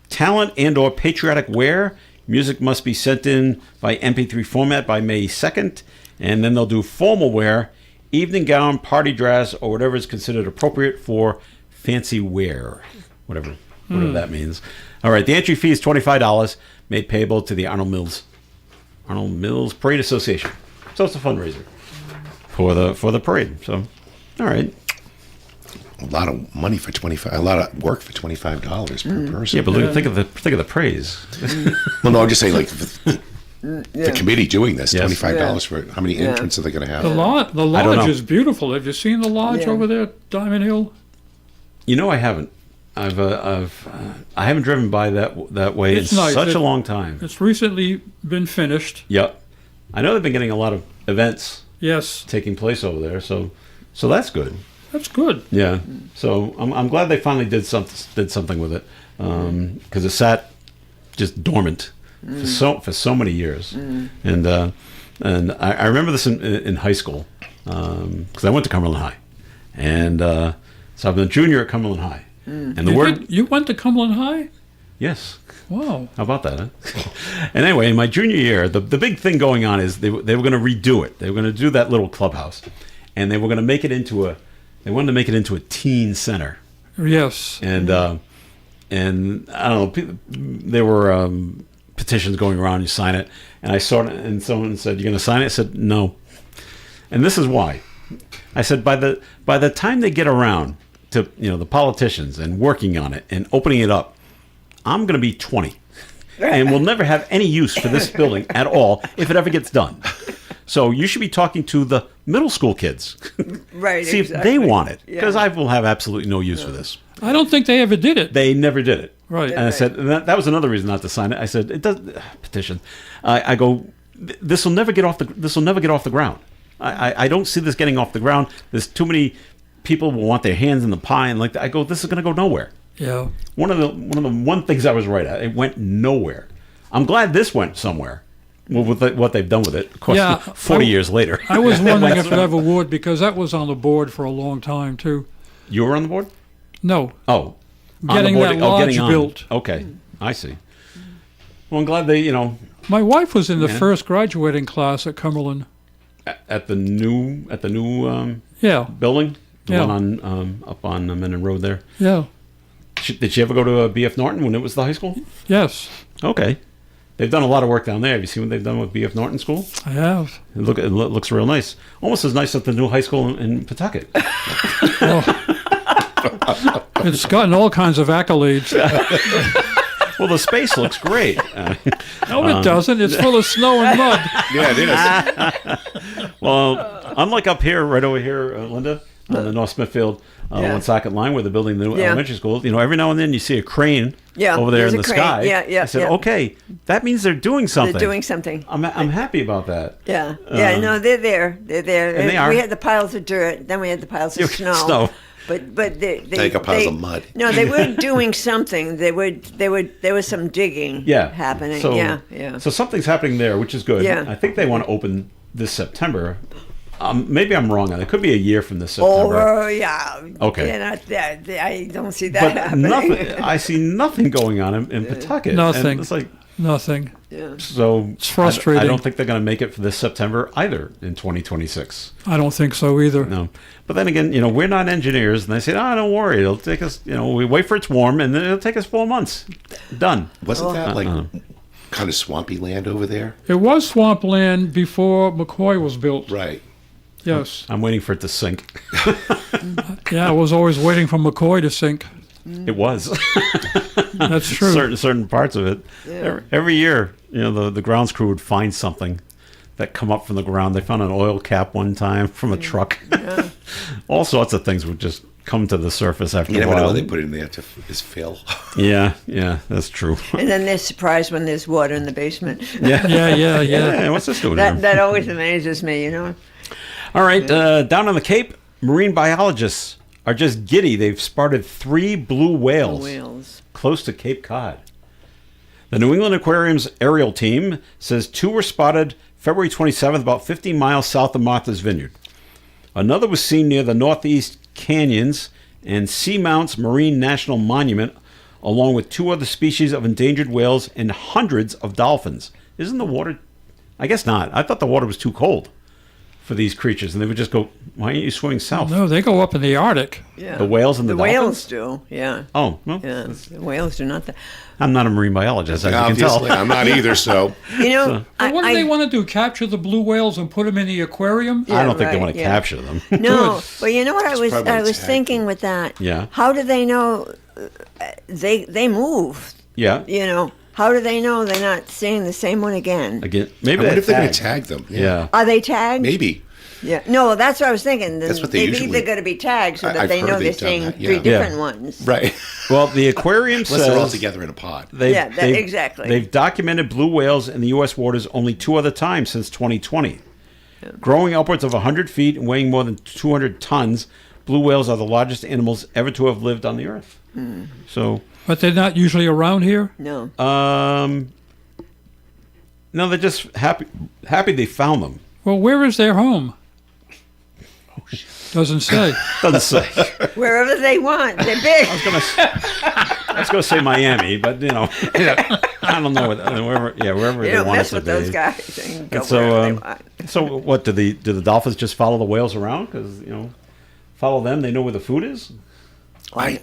Talent and or patriotic wear. Music must be sent in by MP3 format by May 2nd. And then they'll do formal wear, evening gown, party dress, or whatever is considered appropriate for fancy wear. Whatever that means. All right, the entry fee is $25, made payable to the Arnold Mills Parade Association. So it's a fundraiser for the parade. So, all right. A lot of money for a lot of work for $25 per person. Yeah, but look, think of the praise. Well, no, I'm just saying, like the committee doing this, Yes. $25 for how many entrants are they going to have? The don't lodge know. is beautiful. Have you seen the lodge over there at Diamond Hill? You know, I haven't. I haven't driven by that way It's in nice. such a long time. It's recently been finished. Yep. I know they've been getting a lot of events Yes, taking place over there, so that's good. that's good. Yeah. So I'm glad they finally did something with it, because it sat just dormant for so many years, and I remember this in high school, because I went to Cumberland High, and so I've been a junior at Cumberland High, and You went to Cumberland High? yes. Wow. How about that, huh? And anyway, in my junior year, the big thing going on is they were going to redo it. They were going to do that little clubhouse, and they were going to make it into They wanted to make it into a teen center. Yes. And I don't know, there were petitions going around, you sign it. And I saw it, and someone said, "You're going to sign it?" I said, "No." And this is why. I said, by the time they get around to the politicians and working on it and opening it up, I'm going to be 20. And we'll never have any use for this building at all if it ever gets done. So you should be talking to the middle school kids. Right. See exactly. if they want it. Yeah. Because I will have absolutely no use for this. I don't think they ever did it. They never did it. Right. And I said, and that was another reason not to sign it. I said, it does petition. I go, this will never get off the ground. I don't see this getting off the ground. There's too many people will want their hands in the pie, and like that. I go, this is going to go nowhere. Yeah. One of the things I was right at, it went nowhere. I'm glad this went somewhere. Well, with what they've done with it, of course, Yeah, 40 years later. I was wondering if it ever would, because that was on the board for a long time too. You were on the board? No. Oh, Getting that lodge built. Okay, I see. Well, I'm glad they, My wife was in the first graduating class at Cumberland. at the new Yeah. building, the Yeah. one on up on Minden Road there. Yeah. Did she ever go to BF Norton when it was the high school? Yes. Okay. They've done a lot of work down there. Have you seen what they've done with BF Norton School? I have. It looks real nice. Almost as nice as the new high school in Pawtucket. It's gotten all kinds of accolades. Well, the space looks great. No, it doesn't. It's full of snow and mud. Yeah, it is. Well, unlike up here, right over here, Linda, on the North Smithfield Woonsocket line where they're building the new elementary school, every now and then you see a crane over there in the sky. Yeah. I said, okay, that means they're doing something. They're doing something. I'm happy about that. Yeah. No, they're there. They're there. And they are. We had the piles of dirt, then we had the piles of snow. But they got piles of mud. No, they were doing something. There was some digging happening. So, So something's happening there, which is good. Yeah. I think they want to open this September. Maybe I'm wrong on it. It could be a year from this September. Oh, yeah. Okay. They're not there. I don't see that But happening. nothing. I see nothing going on in Pawtucket. Nothing. And it's like, Nothing. Yeah. so It's frustrating. I don't think they're going to make it for this September either in 2026. I don't think so either. No. But then again, we're not engineers, and they say, "Oh, don't worry, it'll take us." We wait for it's warm, and then it'll take us 4 months. Done. Wasn't that kind of swampy land over there? It was swampland before McCoy was built. Right. Yes. I'm waiting for it to sink. Yeah, I was always waiting for McCoy to sink. It was. That's true. Certain parts of it. Yeah. Every year, the grounds crew would find something that come up from the ground. They found an oil cap one time from a truck. Yeah. All sorts of things would just come to the surface after You a never while. know what they put in there to is fill. Yeah, that's true. And then they're surprised when there's water in the basement. Yeah, what's this doing here? That always amazes me, All right, down on the Cape, marine biologists are just giddy. They've spotted 3 blue whales close to Cape Cod. The New England Aquarium's aerial team says 2 were spotted February 27th, about 15 miles south of Martha's Vineyard. Another was seen near the Northeast Canyons and Seamounts Marine National Monument, along with 2 other species of endangered whales and hundreds of dolphins. Isn't the water... I guess not. I thought the water was too cold for these creatures, and they would just go, why aren't you swimming south? No, they go up in the Arctic. Yeah. The whales and the dolphins? whales do, yeah. Oh, well. Yeah, the whales do not. I'm not a marine biologist, as you Obviously, can tell. I'm not either, so. But what do they want to do? Capture the blue whales and put them in the aquarium? I don't think they want to capture them. No, but you know what I was tag. thinking with that? Yeah. How do they know they move? Yeah. How do they know they're not seeing the same one again? Maybe I wonder if they're going to tagged. tag them. Yeah. Are they tagged? Maybe. Yeah. No, that's what I was thinking. That's what they They're usually- either going to be tagged so that I've they heard know they're they've done seeing that, yeah. 3 Yeah. different ones. Right. Well, the aquarium Unless says... they're all together in a pod. Exactly. They've documented blue whales in the U.S. waters only 2 other times since 2020. Yeah. Growing upwards of 100 feet and weighing more than 200 tons, blue whales are the largest animals ever to have lived on the Earth. So... But they're not usually around here? No. No, they're just happy they found them. Well, where is their home? Doesn't say. Doesn't say. Wherever they want. They're big. I was going to say Miami, but I don't know. Wherever You they don't want mess it to with those be. guys. They can go And so, wherever they want. so what do the dolphins just follow the whales around? Because follow them? They know where the food is? I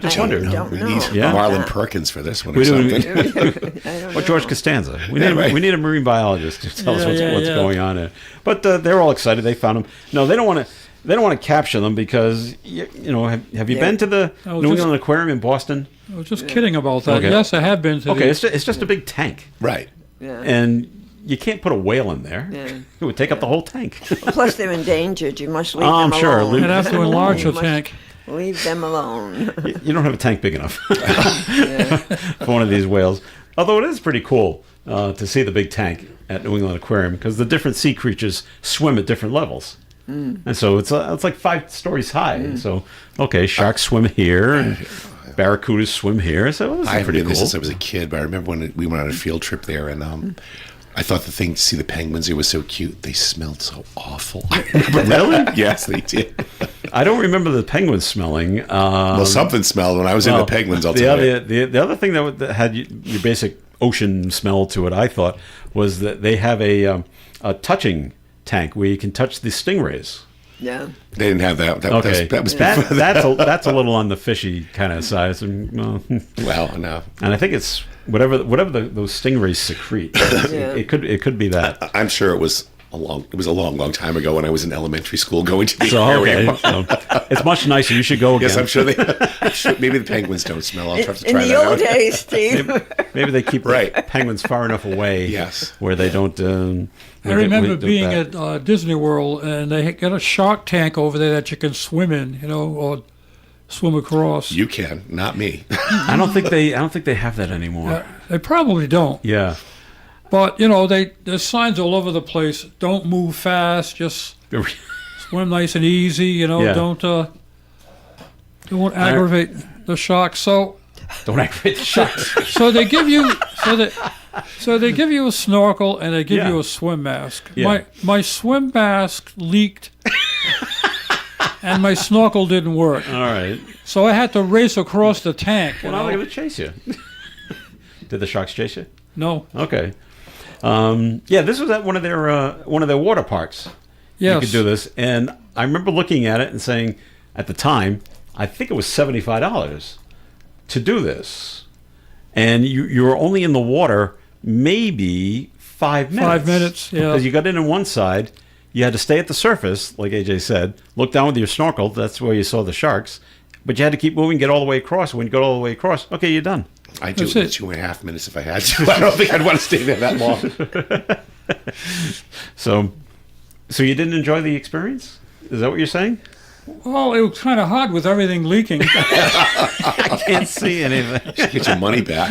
just wondered. We need Marlon Perkins for this one or We do. something. Or George Costanza. We need a marine biologist to tell us what's going on there. But they're all excited. They found them. No, they don't want to. They don't want to capture them because have you been to the New England Aquarium in Boston? I was just kidding about that. Okay. Yes, I have been to. Okay, it's just a big tank, right? Yeah. And you can't put a whale in there. Yeah. It would take up the whole tank. Plus, they're endangered. You must leave them I'm sure. alone. You'd have to enlarge the tank. Leave them alone. You don't have a tank big enough for one of these whales. Although it is pretty cool to see the big tank at New England Aquarium because the different sea creatures swim at different levels. And so it's like 5 stories high. So, sharks swim here and barracudas swim here. So I haven't pretty been cool. there since I was a kid, but I remember when we went on a field trip there, and I thought the thing to see the penguins, it was so cute. They smelled so awful. Really? Yes, they did. I don't remember the penguins smelling. Well, something smelled when I was in the penguins. I'll tell you. The other thing that had your basic ocean smell to it, I thought, was that they have a touching tank where you can touch the stingrays. Yeah. They didn't have that. That's a little on the fishy kind of size. Well, no. And I think it's whatever those stingrays secrete. It could be that. I'm sure it was a long time ago when I was in elementary school going to the aquarium. So it's much nicer. You should go again. Yes, I'm sure maybe the penguins don't smell. I'll have to try in that the old out. days, Steve. Maybe they keep the penguins far enough away. Yes. Where they don't. I remember being at Disney World, and they got a shark tank over there that you can swim in, or swim across. You can, not me. I don't think they have that anymore. They probably don't. Yeah. But there's signs all over the place. Don't move fast. Just swim nice and easy. Don't aggravate the sharks. So don't aggravate the sharks. So they give you they give you a snorkel and they give you a swim mask. Yeah. My swim mask leaked, and my snorkel didn't work. All right. So I had to race across the tank. Well, now they're going to chase you. Did the sharks chase you? No. Okay. This was at one of their water parks. Yes. You could do this, and I remember looking at it and saying, at the time, I think it was $75 to do this, and you were only in the water maybe 5 minutes. 5 minutes, yeah. Because you got in on one side, you had to stay at the surface, like AJ said, look down with your snorkel. That's where you saw the sharks, but you had to keep moving, get all the way across. When you got all the way across, okay, you're done. I'd do it in 2.5 minutes if I had to. I don't think I'd want to stay there that long. So you didn't enjoy the experience? Is that what you're saying? Well, it was kind of hot with everything leaking. I can't see anything. You should get your money back.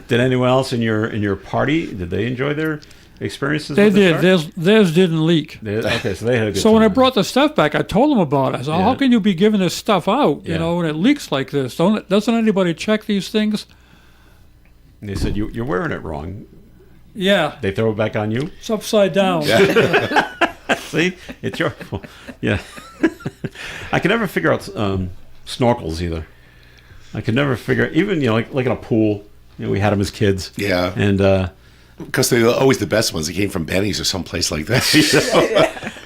Did anyone else in your party, did they enjoy their experiences? They with the did. sharks? Theirs didn't leak. Okay, so they had a good So when I time. brought the stuff back, I told them about it. I said, how can you be giving this stuff out, Yeah. when it leaks like this? Doesn't anybody check these things? And they said, you're wearing it wrong. Yeah. They throw it back on you? It's upside down. See? It's your fault. Yeah. I can never figure out snorkels either. I could never figure out, even, like in a pool, we had them as kids. Yeah. And because they're always the best ones. They came from Benny's or someplace like that.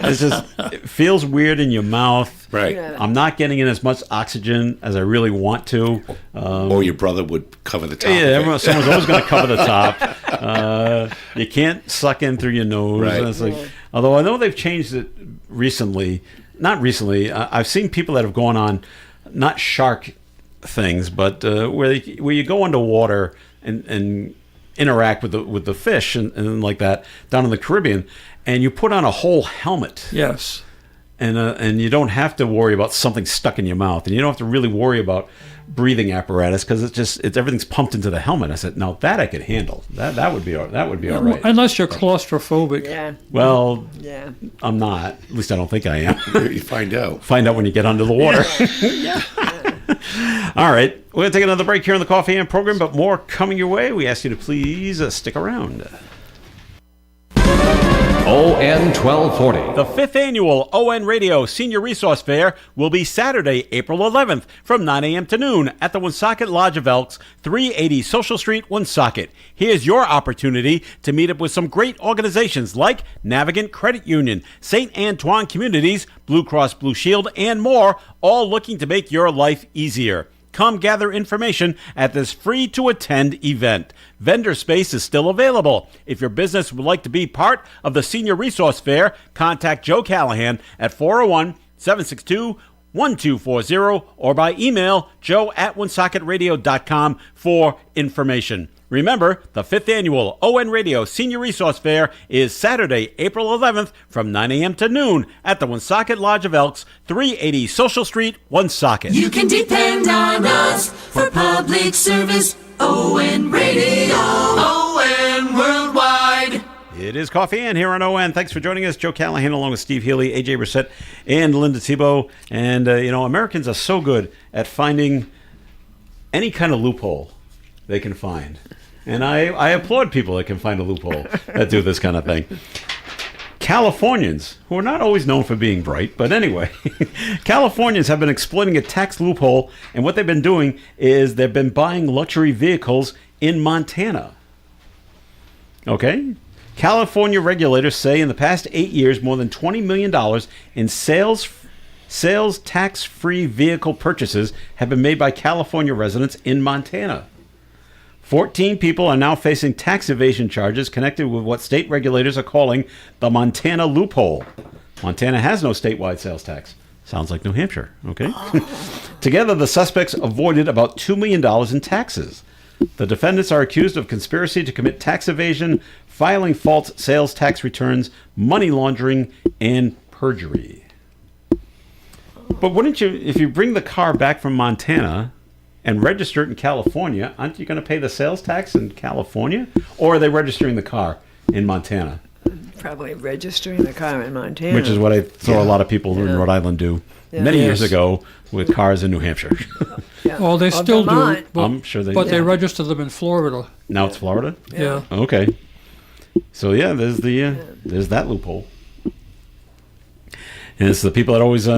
It's just, it feels weird in your mouth. Right. Yeah. I'm not getting in as much oxygen as I really want to. Or your brother would cover the top. Yeah, someone's always going to cover the top. You can't suck in through your nose. Right. And it's like, although I know they've changed it recently. Not recently. I've seen people that have gone on, not shark things, but where you go underwater and interact with the fish and like that down in the Caribbean, and you put on a whole helmet. Yes. And you don't have to worry about something stuck in your mouth, and you don't have to really worry about breathing apparatus because it's everything's pumped into the helmet. I said, no, that I could handle. That would be all right. Unless you're claustrophobic. Yeah. Well, Yeah. I'm not. At least I don't think I am. You find out. Find out when you get under the water. All right. We're going to take another break here on the Coffee AM program, but more coming your way. We ask you to please stick around. ON 1240. The 5th annual ON Radio Senior Resource Fair will be Saturday, April 11th from 9 a.m. to noon at the Woonsocket Lodge of Elks, 380 Social Street, Woonsocket. Here's your opportunity to meet up with some great organizations like Navigant Credit Union, St. Antoine Communities, Blue Cross Blue Shield, and more, all looking to make your life easier. Come gather information at this free-to-attend event. Vendor space is still available. If your business would like to be part of the Senior Resource Fair, contact Joe Callahan at 401-762-1240 or by email joe@woonsocketradio.com for information. Remember, the 5th annual ON Radio Senior Resource Fair is Saturday, April 11th from 9 a.m. to noon at the Woonsocket Lodge of Elks, 380 Social Street, Woonsocket. You can depend on us for public service. ON Radio. ON Worldwide. It is Coffee and here on ON. Thanks for joining us. Joe Callahan along with Steve Healy, AJ Brissett, and Linda Tebow. And, Americans are so good at finding any kind of loophole they can find. And I applaud people that can find a loophole that do this kind of thing. Californians, who are not always known for being bright, but anyway, Californians have been exploiting a tax loophole, and what they've been doing is they've been buying luxury vehicles in Montana. Okay? California regulators say in the past 8 years, more than $20 million in sales tax-free vehicle purchases have been made by California residents in Montana. 14 people are now facing tax evasion charges connected with what state regulators are calling the Montana loophole. Montana has no statewide sales tax. Sounds like New Hampshire, okay? Together, the suspects avoided about $2 million in taxes. The defendants are accused of conspiracy to commit tax evasion, filing false sales tax returns, money laundering, and perjury. But wouldn't you, if you bring the car back from Montana and register it in California, aren't you going to pay the sales tax in California? Or are they registering the car in Montana? Probably registering the car in Montana. Which is what I saw a lot of people in Rhode Island do many years ago with cars in New Hampshire. Well, they still do. But, I'm sure they But they register them in Florida. Now it's Florida? Yeah. Okay. So, there's there's that loophole. And it's the people that always...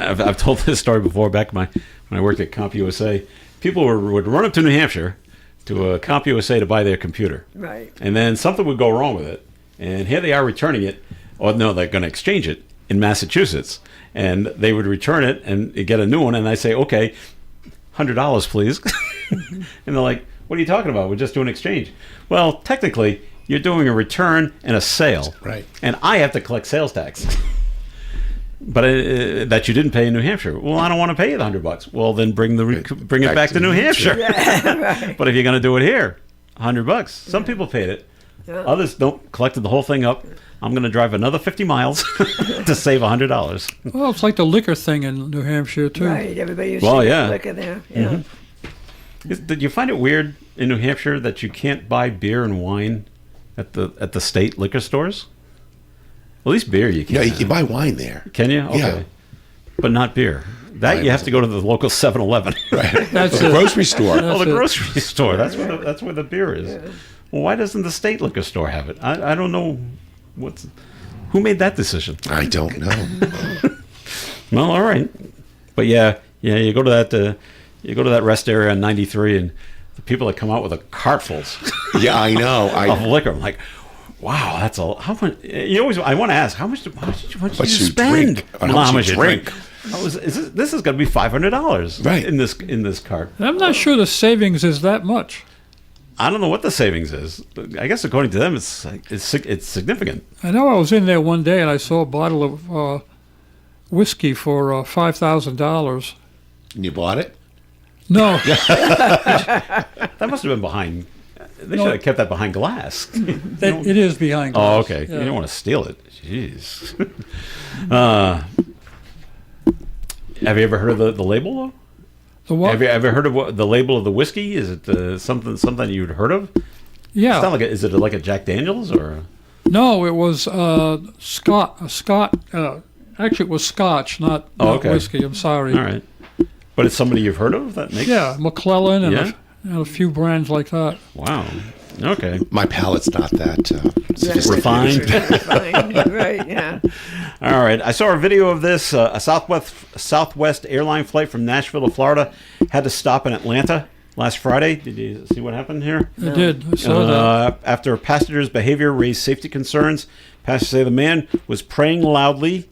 I've told this story before back when I worked at CompUSA. People would run up to New Hampshire to a CompUSA to buy their computer. Right. And then something would go wrong with it. And here they are returning it. Or no, they're going to exchange it in Massachusetts. And they would return it and get a new one. And I say, okay, $100, please. And they're like, what are you talking about? We're just doing an exchange. Well, technically, you're doing a return and a sale. Right. And I have to collect sales tax. But that you didn't pay in New Hampshire. Well, I don't want to pay you the $100. Well, then bring it back to New Hampshire. Yeah, right. But if you're going to do it here, $100. Some people paid it. Yeah. Others collected the whole thing up. I'm going to drive another 50 miles to save $100. Well, it's like the liquor thing in New Hampshire too. Right. Everybody used to liquor there. Yeah. Mm-hmm. Did you find it weird in New Hampshire that you can't buy beer and wine at the state liquor stores? At least beer you can. Yeah, you can buy wine there. Can you? Okay. Yeah. But not beer. That you have to go to the local 7-Eleven. Right. That's the grocery store. The grocery store. That's where the beer is. Yeah. Well, why doesn't the state liquor store have it? I don't know. Who made that decision? I don't know. Well, all right. But you go to that rest area on 93 and the people that come out with a cartfuls. Yeah, I know. Of liquor. I'm like, wow, that's a how much? I want to ask how much did you spend? How much you drink? This is going to be $500, right? In this cart. I'm not sure the savings is that much. I don't know what the savings is. I guess according to them, it's significant. I know I was in there one day and I saw a bottle of whiskey for $5,000. And you bought it? No. That must have been behind. They should have kept that behind glass. It is behind glass. Oh, okay. Yeah. You don't want to steal it. Jeez. Have you ever heard of the label, though? The what? Have you ever heard of the label of the whiskey? Is it something you'd heard of? Yeah. It's not like is it like a Jack Daniels or? No, it was Scott. Actually, it was Scotch, not whiskey. I'm sorry. All right. But it's somebody you've heard of that makes. Yeah, McClellan and a few brands like that. Wow. Okay. My palate's not that sophisticated. Refined. Right, yeah. All right. I saw a video of this. A Southwest airline flight from Nashville to Florida had to stop in Atlanta last Friday. Did you see what happened here? I did. I saw that. After passengers' behavior raised safety concerns, passengers say the man was praying loudly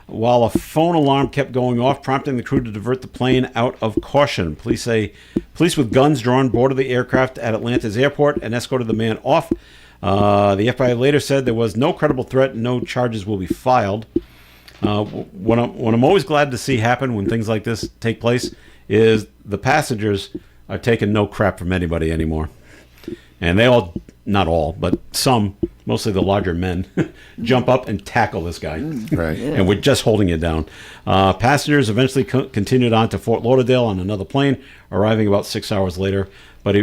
while a phone alarm kept going off, prompting the crew to divert the plane out of caution. Police with guns drawn boarded the aircraft at Atlanta's airport and escorted the man off. The FBI later said there was no credible threat and no charges will be filed. What I'm always glad to see happen when things like this take place is the passengers are taking no crap from anybody anymore. And they all, not all, but some, mostly the larger men, jump up and tackle this guy. Right. And we're just holding it down. Passengers eventually continued on to Fort Lauderdale on another plane, arriving about 6 hours later. But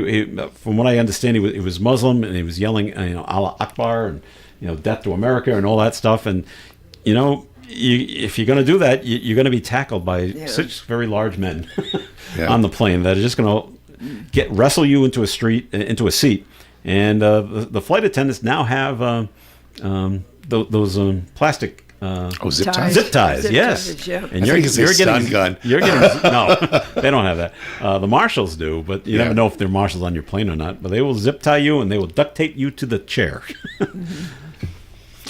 from what I understand, he was Muslim, and he was yelling, Allah Akbar, and death to America, and all that stuff. And if you're going to do that, you're going to be tackled by 6 very large men on the plane that are just going to wrestle you into a seat, and the flight attendants now have those plastic zip ties. Zip ties, yes. Ties, yeah. And you're getting stun gun. You're getting no, they don't have that. The marshals do, but you never know if they're marshals on your plane or not. But they will zip tie you and they will duct tape you to the chair.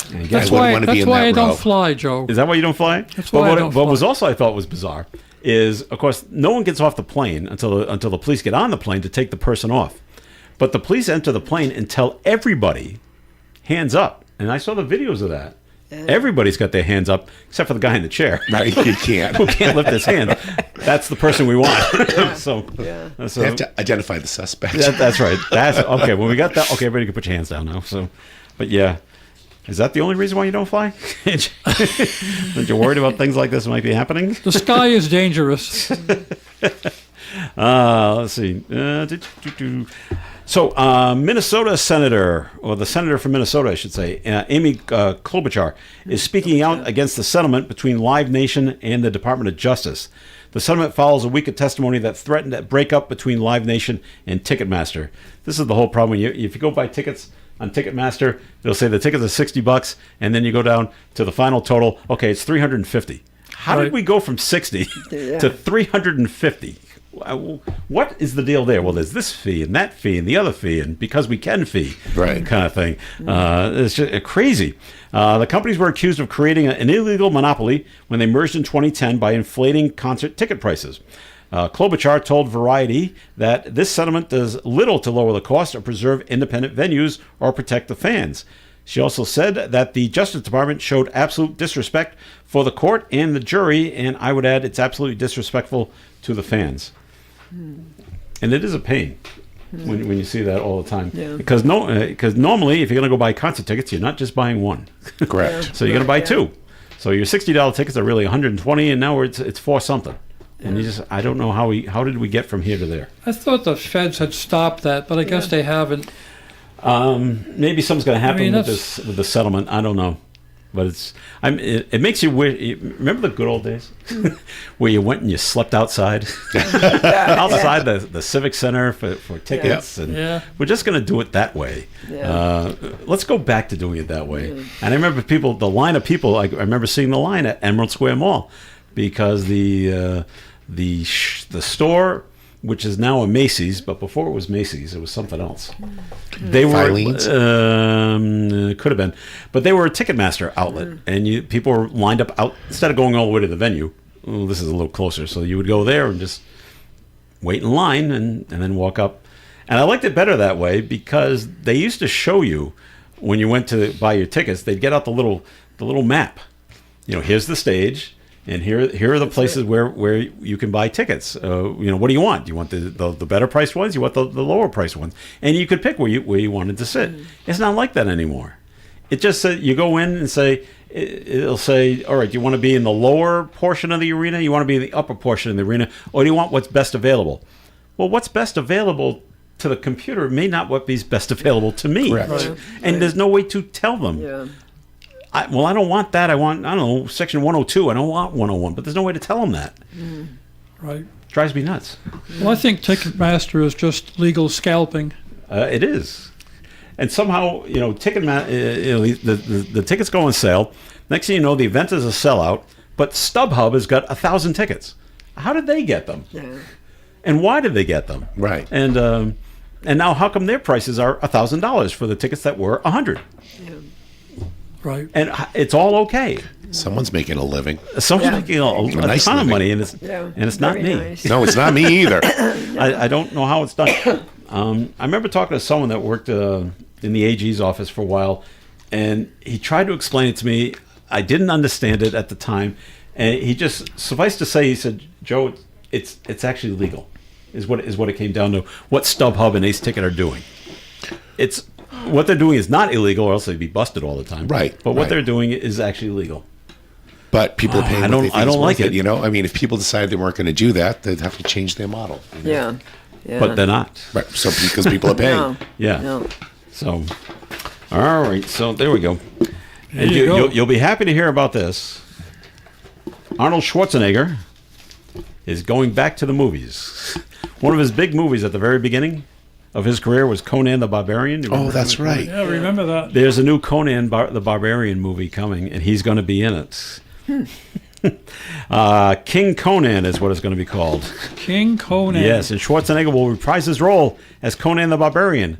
That's why I don't fly, Joe. Is that why you don't fly? That's why I don't fly. What was also I thought was bizarre is, of course, no one gets off the plane until the police get on the plane to take the person off. But the police enter the plane and tell everybody, hands up. And I saw the videos of that. Everybody's got their hands up except for the guy in the chair. Right, you can't. Who can't lift his hand. That's the person we want. So you have to identify the suspect. That's right. That's okay. Well, we got that. Okay, everybody can put your hands down now. So, but yeah. Is that the only reason why you don't fly? That you're worried about things like this might be happening? The sky is dangerous. Let's see. So, Minnesota Senator, or the Senator from Minnesota, I should say, Amy Klobuchar, is speaking out against the settlement between Live Nation and the Department of Justice. The settlement follows a week of testimony that threatened a breakup between Live Nation and Ticketmaster. This is the whole problem. If you go buy tickets on Ticketmaster, they'll say the tickets are $60, and then you go down to the final total. Okay, it's $350. How did we go from 60 to 350? What is the deal there? Well, there's this fee and that fee and the other fee, and because we can fee, right, kind of thing. It's just crazy. The companies were accused of creating an illegal monopoly when they merged in 2010 by inflating concert ticket prices. Klobuchar told Variety that this settlement does little to lower the cost or preserve independent venues or protect the fans. She also said that the Justice Department showed absolute disrespect for the court and the jury, and I would add it's absolutely disrespectful to the fans. And it is a pain when you see that all the time. Yeah. Because normally, if you're going to go buy concert tickets, you're not just buying one. Correct. So you're going to buy two. So your $60 tickets are really $120, and now it's $4 something. And I don't know how did we get from here to there? I thought the feds had stopped that, but I guess they haven't. Maybe something's going to happen with the settlement. I don't know, but it makes you remember the good old days where you went and you slept outside the Civic Center for tickets, and we're just going to do it that way. Let's go back to doing it that way. And I remember the line of people. I remember seeing the line at Emerald Square Mall because the store, which is now a Macy's, but before it was Macy's, it was something else. They were could have been, but they were a Ticketmaster outlet, and people were lined up out instead of going all the way to the venue. Well, this is a little closer, so you would go there and just wait in line and then walk up. And I liked it better that way because they used to show you when you went to buy your tickets. They'd get out the little map. Here's the stage. And here are the places where you can buy tickets. What do you want? Do you want the better priced ones? You want the lower priced ones? And you could pick where you wanted to sit. It's not like that anymore. It just said you go in and it'll say, all right, do you want to be in the lower portion of the arena? You want to be in the upper portion of the arena? Or do you want what's best available? Well, what's best available to the computer may not what be best available to me. Correct. Right. And there's no way to tell them. Yeah. I don't want that. I want, section 102. I don't want 101. But there's no way to tell them that. Right. Drives me nuts. Well, I think Ticketmaster is just legal scalping. It is. And somehow, the tickets go on sale. Next thing you know, the event is a sellout, but StubHub has got 1,000 tickets. How did they get them? Yeah. And why did they get them? Right. And now how come their prices are $1,000 for the tickets that were $100? Yeah. Right. And it's all okay. Someone's making a living. Someone's making a nice ton of living. money, and it's not very me. nice. No, it's not me either. I don't know how it's done. I remember talking to someone that worked in the AG's office for a while, and he tried to explain it to me. I didn't understand it at the time, and he just, suffice to say, he said, "Joe, it's actually legal," is what it came down to. What StubHub and Ace Ticket are doing, it's what they're doing is not illegal, or else they'd be busted all the time. Right. But what right. they're doing is actually legal. But people are paying. I what don't- they think I don't is worth like it. You know, I mean, if people decided they weren't going to do that, they'd have to change their model. You know? Yeah. But they're not. Right. So because people are paying. No. Yeah. No. So, all right. So there we go. And you go. you'll be happy to hear about this. Arnold Schwarzenegger is going back to the movies. One of his big movies at the very beginning of his career was Conan the Barbarian. You remember That's him? right. Yeah, remember that. There's a new Conan the Barbarian movie coming, and he's going to be in it. King Conan is what it's going to be called. King Conan. Yes, and Schwarzenegger will reprise his role as Conan the Barbarian,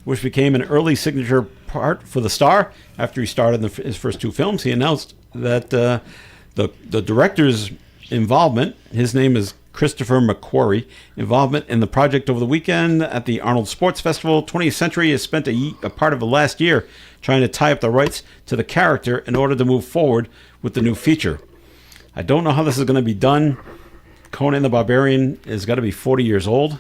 which became an early signature part for the star. After he starred in his first two films, he announced that the director's involvement, his name is Christopher McQuarrie, involvement in the project over the weekend at the Arnold Sports Festival 20th Century has spent a part of the last year trying to tie up the rights to the character in order to move forward with the new feature. I don't know how this is going to be done. Conan the Barbarian has got to be 40 years old.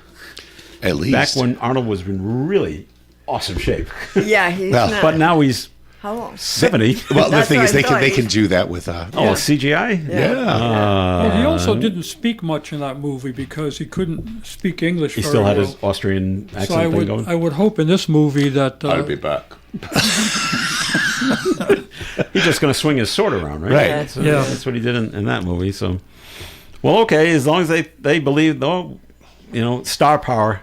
At least. Back when Arnold was in really awesome shape. Yeah, he's Well, not. But now he's How old? 70. Well, the That's thing what is, I they can thought. they can do that with CGI? Well, he also didn't speak much in that movie because he couldn't speak English He very still had well. his Austrian accent So I thing would hope in this movie that back. He's just going to swing his sword around, right? Right. So Yeah. That's what he did in that movie. So, well, okay, as long as they believe, though, star power.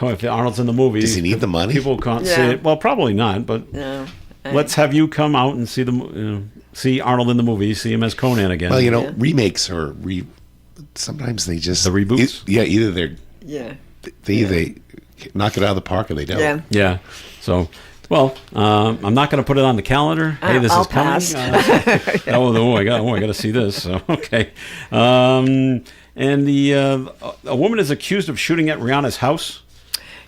If Arnold's in the movie, Does he need the money? People can't see Yeah. it. Well, probably not. But No. let's have you come out and see Arnold in the movie, see him as Conan again. Well, remakes are sometimes they just The reboots? either they're Yeah. they knock it out of the park or they don't. Yeah. Yeah. So, well, I'm not going to put it on the calendar. Hey, this I'll is coming. pass. I got to see this. So, okay. And a woman is accused of shooting at Rihanna's house.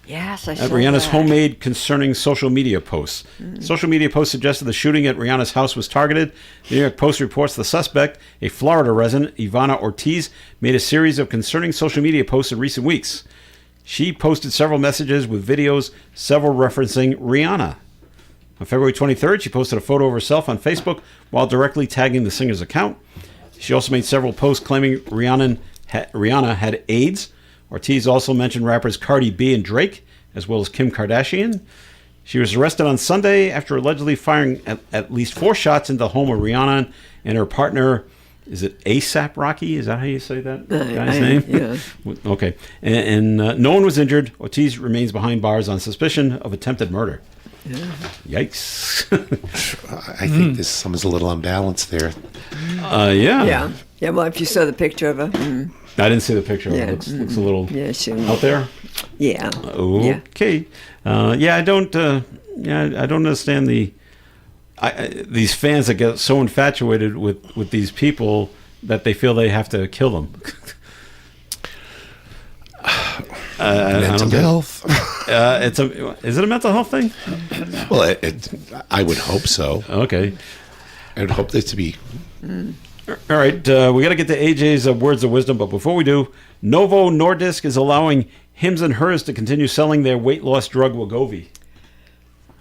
Yes, I saw At Rihanna's that. homemade concerning social media posts. Social media posts suggested the shooting at Rihanna's house was targeted. The New York Post reports the suspect, a Florida resident, Ivana Ortiz, made a series of concerning social media posts in recent weeks. She posted several messages with videos, several referencing Rihanna. On February 23rd, she posted a photo of herself on Facebook while directly tagging the singer's account. She also made several posts claiming Rihanna had AIDS. Ortiz also mentioned rappers Cardi B and Drake, as well as Kim Kardashian. She was arrested on Sunday after allegedly firing at least 4 shots into the home of Rihanna and her partner. Is it ASAP Rocky? Is that how you say that guy's name? Yeah. Okay. And no one was injured. Ortiz remains behind bars on suspicion of attempted murder. Yikes. I think someone's a little unbalanced there. Yeah. Yeah. Yeah. Well, if you saw the picture of her. I didn't see the picture. Yeah. It looks a little Yeah, she, out there. Yeah. Okay. I don't understand these fans that get so infatuated with these people that they feel they have to kill them. Mental health. Is it a mental health thing? Well, I would hope so. Okay. I would hope that to be. All right, we got to get to AJ's words of wisdom, but before we do, Novo Nordisk is allowing Hims and Hers to continue selling their weight loss drug Wegovy.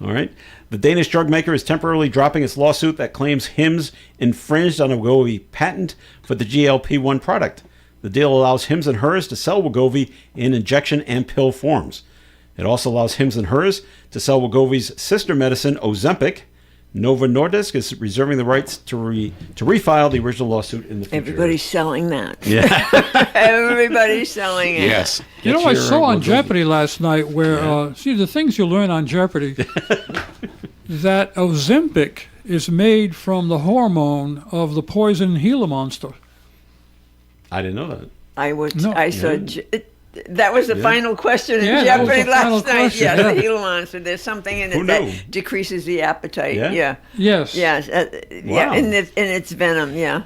All right, the Danish drug maker is temporarily dropping its lawsuit that claims Hims infringed on a Wegovy patent for the GLP-1 product. The deal allows Hims and Hers to sell Wegovy in injection and pill forms. It also allows Hims and Hers to sell Wegovy's sister medicine, Ozempic, Nova Nordisk is reserving the rights to refile the original lawsuit in the future. Everybody's selling that. Yeah. Everybody's selling it. Yes. You know, I saw on Jeopardy last night where, see, the things you learn on Jeopardy, that Ozempic is made from the hormone of the poison Gila monster. I didn't know that. I saw. That was the final question in Jeopardy last night. Yes, the Gila monster. There's something in it that decreases the appetite. Yeah. Yes. Yes. Yeah. In its venom. Yeah.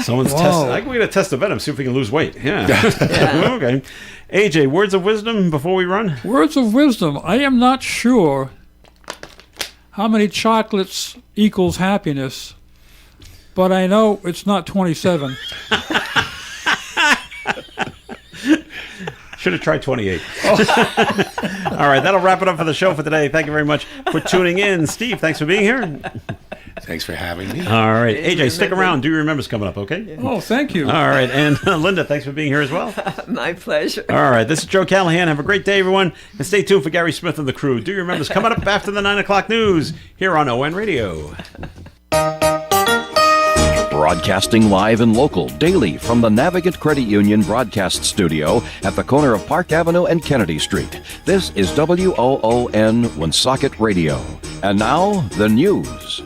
Someone's testing. I think we're going to test the venom, see if we can lose weight. Yeah. Okay. AJ, words of wisdom before we run? Words of wisdom. I am not sure how many chocolates equals happiness, but I know it's not 27. Should have tried 28. All right, that'll wrap it up for the show for today. Thank you very much for tuning in. Steve, thanks for being here. Thanks for having me. All right. AJ, stick around. Do you remember's coming up, okay? Oh, thank you. All right. And Linda, thanks for being here as well. My pleasure. All right. This is Joe Callahan. Have a great day, everyone. And stay tuned for Gary Smith and the crew. Do you remember's coming up after the 9 o'clock news here on ON Radio. Broadcasting live and local daily from the Navigant Credit Union broadcast studio at the corner of Park Avenue and Kennedy Street. This is WOON Woonsocket Radio. And now, the news.